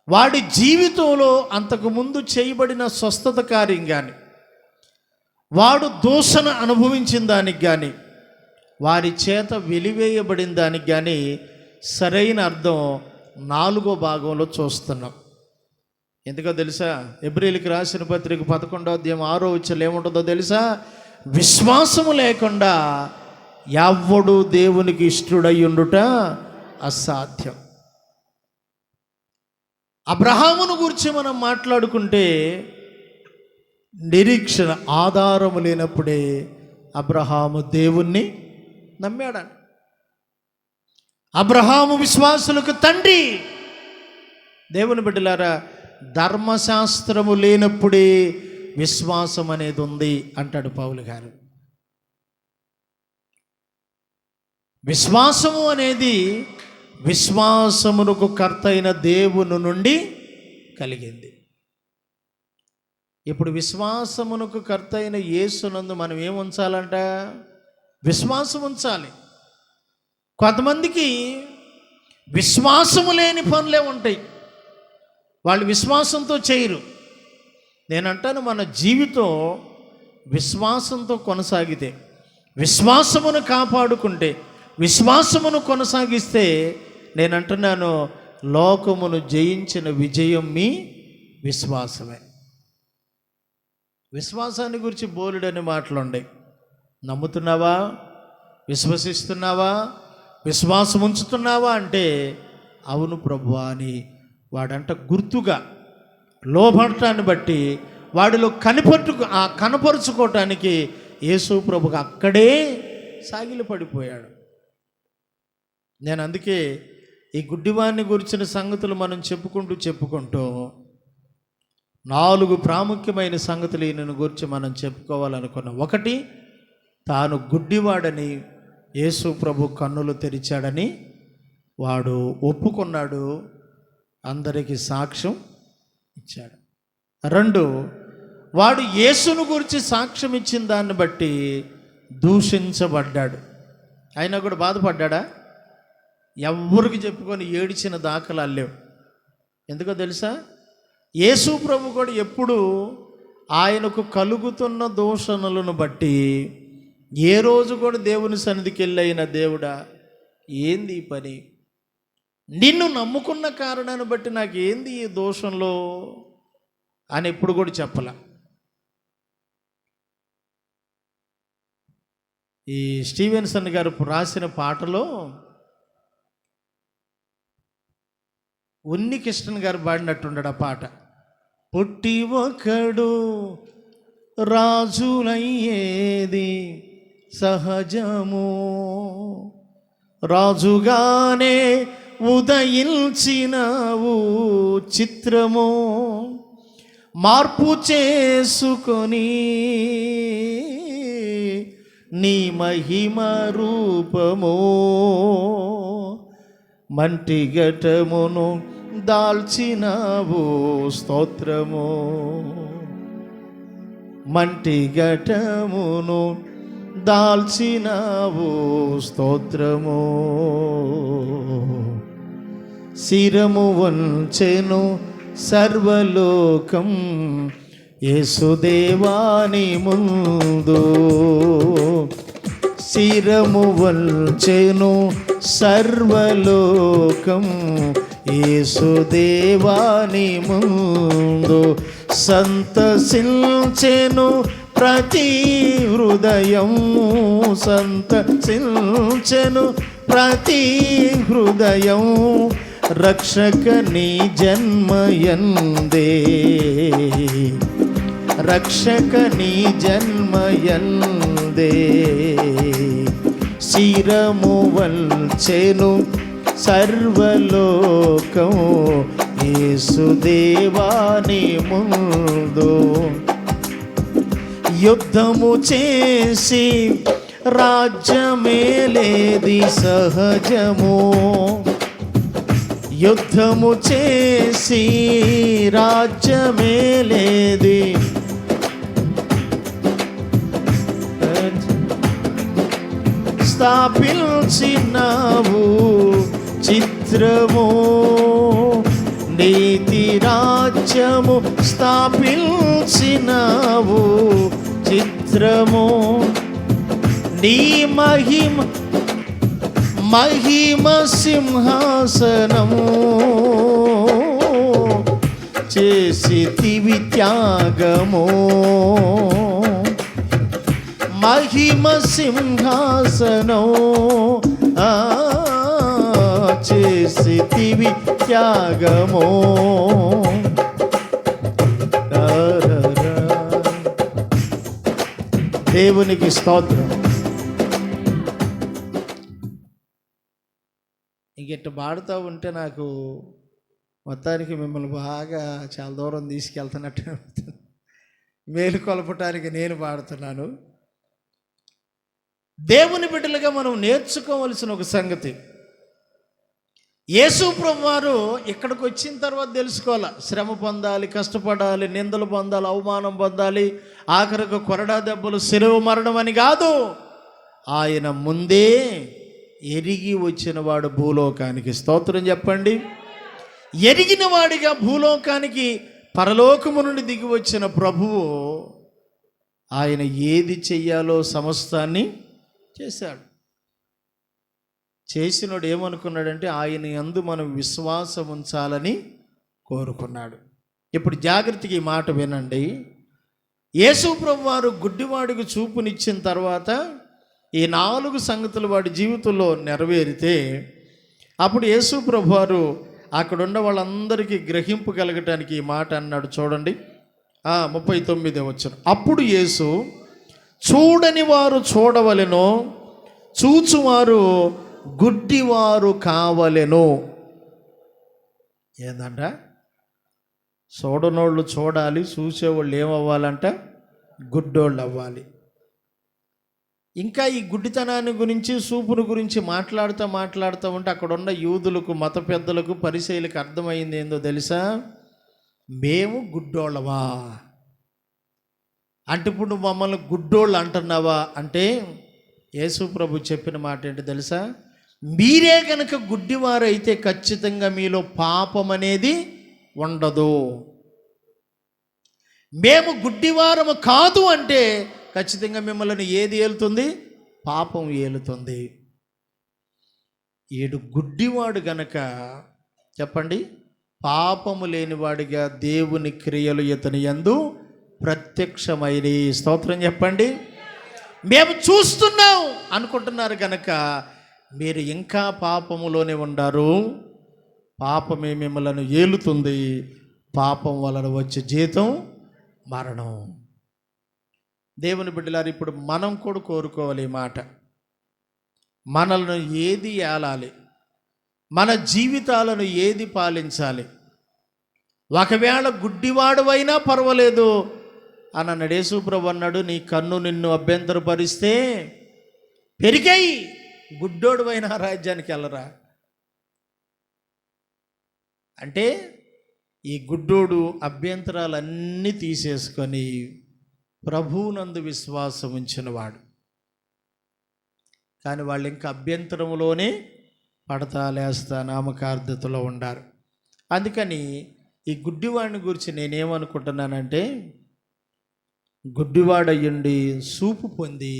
S1: వాడి జీవితంలో అంతకుముందు చేయబడిన స్వస్థత కార్యం కానీ, వాడు దూషణ అనుభవించిన దానికి కానీ, వారి చేత వెలివేయబడిన దానికి కానీ సరైన అర్థం 4వ భాగంలో చూస్తున్నాం. ఎందుకో తెలుసా? హెబ్రీయులకు రాసిన పత్రిక 11వ అధ్యాయం 6వ వచనంలో ఏముంటుందో తెలుసా? విశ్వాసము లేకుండా ఎవ్వడు దేవునికి ఇష్టడై ఉండుట అసాధ్యం. అబ్రహామును గురించి మనం మాట్లాడుకుంటే నిరీక్షణ ఆధారము లేనప్పుడే అబ్రహాము దేవుణ్ణి నమ్మాడు. అబ్రహాము విశ్వాసులకు తండ్రి. దేవుని బిడ్డలారా, ధర్మశాస్త్రము లేనప్పుడే విశ్వాసం అనేది ఉంది అంటాడు పౌలు గారు. విశ్వాసము అనేది విశ్వాసమునకు కర్త అయిన దేవుని నుండి కలిగింది. ఇప్పుడు విశ్వాసమునకు కర్త అయిన యేసునందు మనం ఏం ఉంచాలంట? విశ్వాసం ఉంచాలి. కొంతమందికి విశ్వాసము లేని పనులే ఉంటాయి, వాళ్ళు విశ్వాసంతో చేయరు. నేనంటాను, మన జీవితం విశ్వాసంతో కొనసాగితే, విశ్వాసమును కాపాడుకుంటే, విశ్వాసమును కొనసాగిస్తే, నేనంటున్నాను లోకమును జయించిన విజయం మీ విశ్వాసమే. విశ్వాసాన్ని గురించి బోలెడని మాటలుండే. నమ్ముతున్నావా? విశ్వసిస్తున్నావా? విశ్వాసం ఉంచుతున్నావా అంటే అవును ప్రభువా అని వాడంట గుర్తుగా లోబడటాన్ని బట్టి వాడిలో కనపరుచుకోవటానికి యేసు ప్రభుగా అక్కడే సాగిలి పడిపోయాడు. నేను అందుకే ఈ గుడ్డివాణ్ణి గురించిన సంగతులు మనం చెప్పుకుంటూ 4 ప్రాముఖ్యమైన సంగతులు ఈయనను గురించి మనం చెప్పుకోవాలనుకున్నాం. 1, తాను గుడ్డివాడని యేసు ప్రభు కన్నులు తెరిచాడని వాడు ఒప్పుకున్నాడు, అందరికీ సాక్ష్యం ఇచ్చాడు. 2, వాడు యేసును గురించి సాక్ష్యం ఇచ్చిన దాన్ని బట్టి దూషించబడ్డాడు. అయినా కూడా బాధపడ్డా? ఎవరికి చెప్పుకొని ఏడిచిన దాఖలాలు లేవు. ఎందుకో తెలుసా? యేసు ప్రభు కూడా ఎప్పుడు ఆయనకు కలుగుతున్న దూషణలను బట్టి ఏ రోజు కూడా దేవుని సన్నిధికి వెళ్ళైన దేవుడా ఏంది ఈ పని, నిన్ను నమ్ముకున్న కారణాన్ని బట్టి నాకు ఏంది ఈ దోషంలో అని ఎప్పుడు కూడా చెప్పాల. ఈ స్టీవెన్సన్ గారు రాసిన పాటలో ఉన్ని కృష్ణన్ గారు పాడినట్టుండడు ఆ పాట. పుట్టి ఒకడు రాజులయ్యేది సహజము, రాజుగానే ఉదయించినవు చిత్రము, మార్పు చేసుకొని నీ మహిమ రూపము, మంటి ఘటమును దాల్చినవు స్తోత్రము, మంటి ఘటమును దాల్చినవు స్తోత్రము, శిరము వంచెను సర్వలోకం యేసుదేవాని ముందు, శిరము వంచెను సర్వలోకం యేసుదేవాని ముందు, సంతసించెను ప్రతి హృదయం, సంతసించెను ప్రతి హృదయం, రక్షక నీ జన్మయందే, రక్షక నీ జన్మయందే, శిరము వంచెను సర్వలోకం యేసుదేవాని ముందు, యుద్ధము చేసి రాజ్యమేలేది సహజము, యుద్ధము చేసి రాజ్యమేలేది, స్థాపించినావు చిత్రము, నీతి రాజ్యము స్థాపించినావు చిత్రము, నీ మహిమ మహిమ సింహాసనము, చేసితివి త్యాగము, మహిమ సింహాసనం చేసితివి త్యాగము, దేవునికి స్తోత్రం. ఇంకెట్టు పాడుతూ ఉంటే నాకు మొత్తానికి మిమ్మల్ని బాగా చాలా దూరం తీసుకెళ్తున్నట్టు మేలు కొలపటానికి నేను పాడుతున్నాను. దేవుని బిడ్డలుగా మనం నేర్చుకోవలసిన ఒక సంగతి, యేసు ప్రభువారు ఇక్కడికి వచ్చిన తర్వాత తెలుసుకోవాలి. శ్రమ పొందాలి, కష్టపడాలి, నిందలు పొందాలి, అవమానం పొందాలి, ఆఖరికి కొరడా దెబ్బలు, శిలువ మరణం అని కాదు. ఆయన ముందే ఎరిగి వచ్చిన వాడు భూలోకానికి. స్తోత్రం చెప్పండి. ఎరిగిన వాడిగా భూలోకానికి పరలోకము నుండి దిగి వచ్చిన ప్రభువు ఆయన ఏది చెయ్యాలో సమస్తాన్ని చేశాడు. చేసినోడు ఏమనుకున్నాడంటే ఆయన యందు మనం విశ్వాసం ఉంచాలని కోరుకున్నాడు. ఇప్పుడు జాగ్రత్తగా ఈ మాట వినండి. యేసు ప్రభువారు గుడ్డివాడికి చూపునిచ్చిన తర్వాత ఈ 4 సంగతులు వాడి జీవితంలో నెరవేరితే అప్పుడు యేసు ప్రభువారు అక్కడున్న వాళ్ళందరికీ గ్రహింపు కలగటానికి ఈ మాట అన్నాడు. చూడండి 39వ వచనం. అప్పుడు యేసు చూడని వారు చూడవలెనో, చూచువారు గుడ్డివారు కావలెను. ఏందంట? చూడనోళ్ళు చూడాలి, చూసేవాళ్ళు ఏమవ్వాలంట? గుడ్డోళ్ళు అవ్వాలి. ఇంకా ఈ గుడ్డితనాన్ని గురించి, చూపును గురించి మాట్లాడుతూ ఉంటే అక్కడున్న యూదులకు, మత పెద్దలకు, పరిసయ్యులకు అర్థమైంది ఏందో తెలుసా? మేము గుడ్డోళ్ళవా అంటే ఇప్పుడు నువ్వు మమ్మల్ని గుడ్డోళ్ళు అంటున్నావా అంటే యేసు ప్రభు చెప్పిన మాట ఏంటి తెలుసా? మీరే కనుక గుడ్డివారైతే ఖచ్చితంగా మీలో పాపం అనేది ఉండదు. మేము గుడ్డివారము కాదు అంటే ఖచ్చితంగా మిమ్మల్ని ఏది ఏలుతుంది? పాపం ఏలుతుంది. ఈడు గుడ్డివాడు గనక చెప్పండి, పాపము లేనివాడిగా దేవుని క్రియలు ఇతని యందు ప్రత్యక్షమైనవి. స్తోత్రం చెప్పండి. మేము చూస్తున్నాం అనుకుంటున్నారు గనక మీరు ఇంకా పాపములోనే ఉండారు. పాపమే మిమ్మల్ని ఏలుతుంది. పాపం వలన వచ్చే జీతం మరణం. దేవుని బిడ్డలారు, ఇప్పుడు మనం కూడా కోరుకోవాలి ఈ మాట. మనల్ని ఏది ఏలాలి, మన జీవితాలను ఏది పాలించాలి? ఒకవేళ గుడ్డివాడువైనా పర్వాలేదు అని అన్నాడు యేసుప్రభు. అన్నాడు, నీ కన్ను నిన్ను అభ్యంతరపరిస్తే పెరిగాయి, గుడ్డోడువైనా రాజ్యానికి వెళ్ళరా. అంటే ఈ గుడ్డోడు అభ్యంతరాలన్నీ తీసేసుకొని ప్రభువునందు విశ్వాసం ఉంచినవాడు. కానీ వాళ్ళు ఇంకా అభ్యంతరంలోనే పడతా లేస్తా నామకార్థతలో ఉండారు. అందుకని ఈ గుడ్డివాడిని గురించి నేనేమనుకుంటున్నానంటే, గుడ్డివాడయ్యుండి సూపు పొంది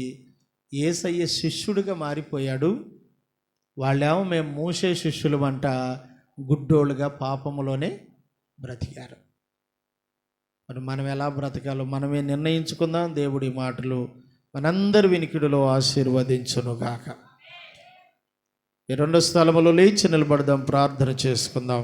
S1: యేసయ్య శిష్యుడిగా మారిపోయాడు. వాళ్ళేమో మేము మోసే శిష్యులమంట గుడ్డోళ్ళుగా పాపములోనే బ్రతికారు. మరి మనం ఎలా బ్రతకాలో మనమే నిర్ణయించుకుందాం. దేవుడి మాటలు మనందరి వినికిడిలో ఆశీర్వదించునుగాక. ఈ రెండు స్థలములో లేచి నిలబడదాం, ప్రార్థన చేసుకుందాం.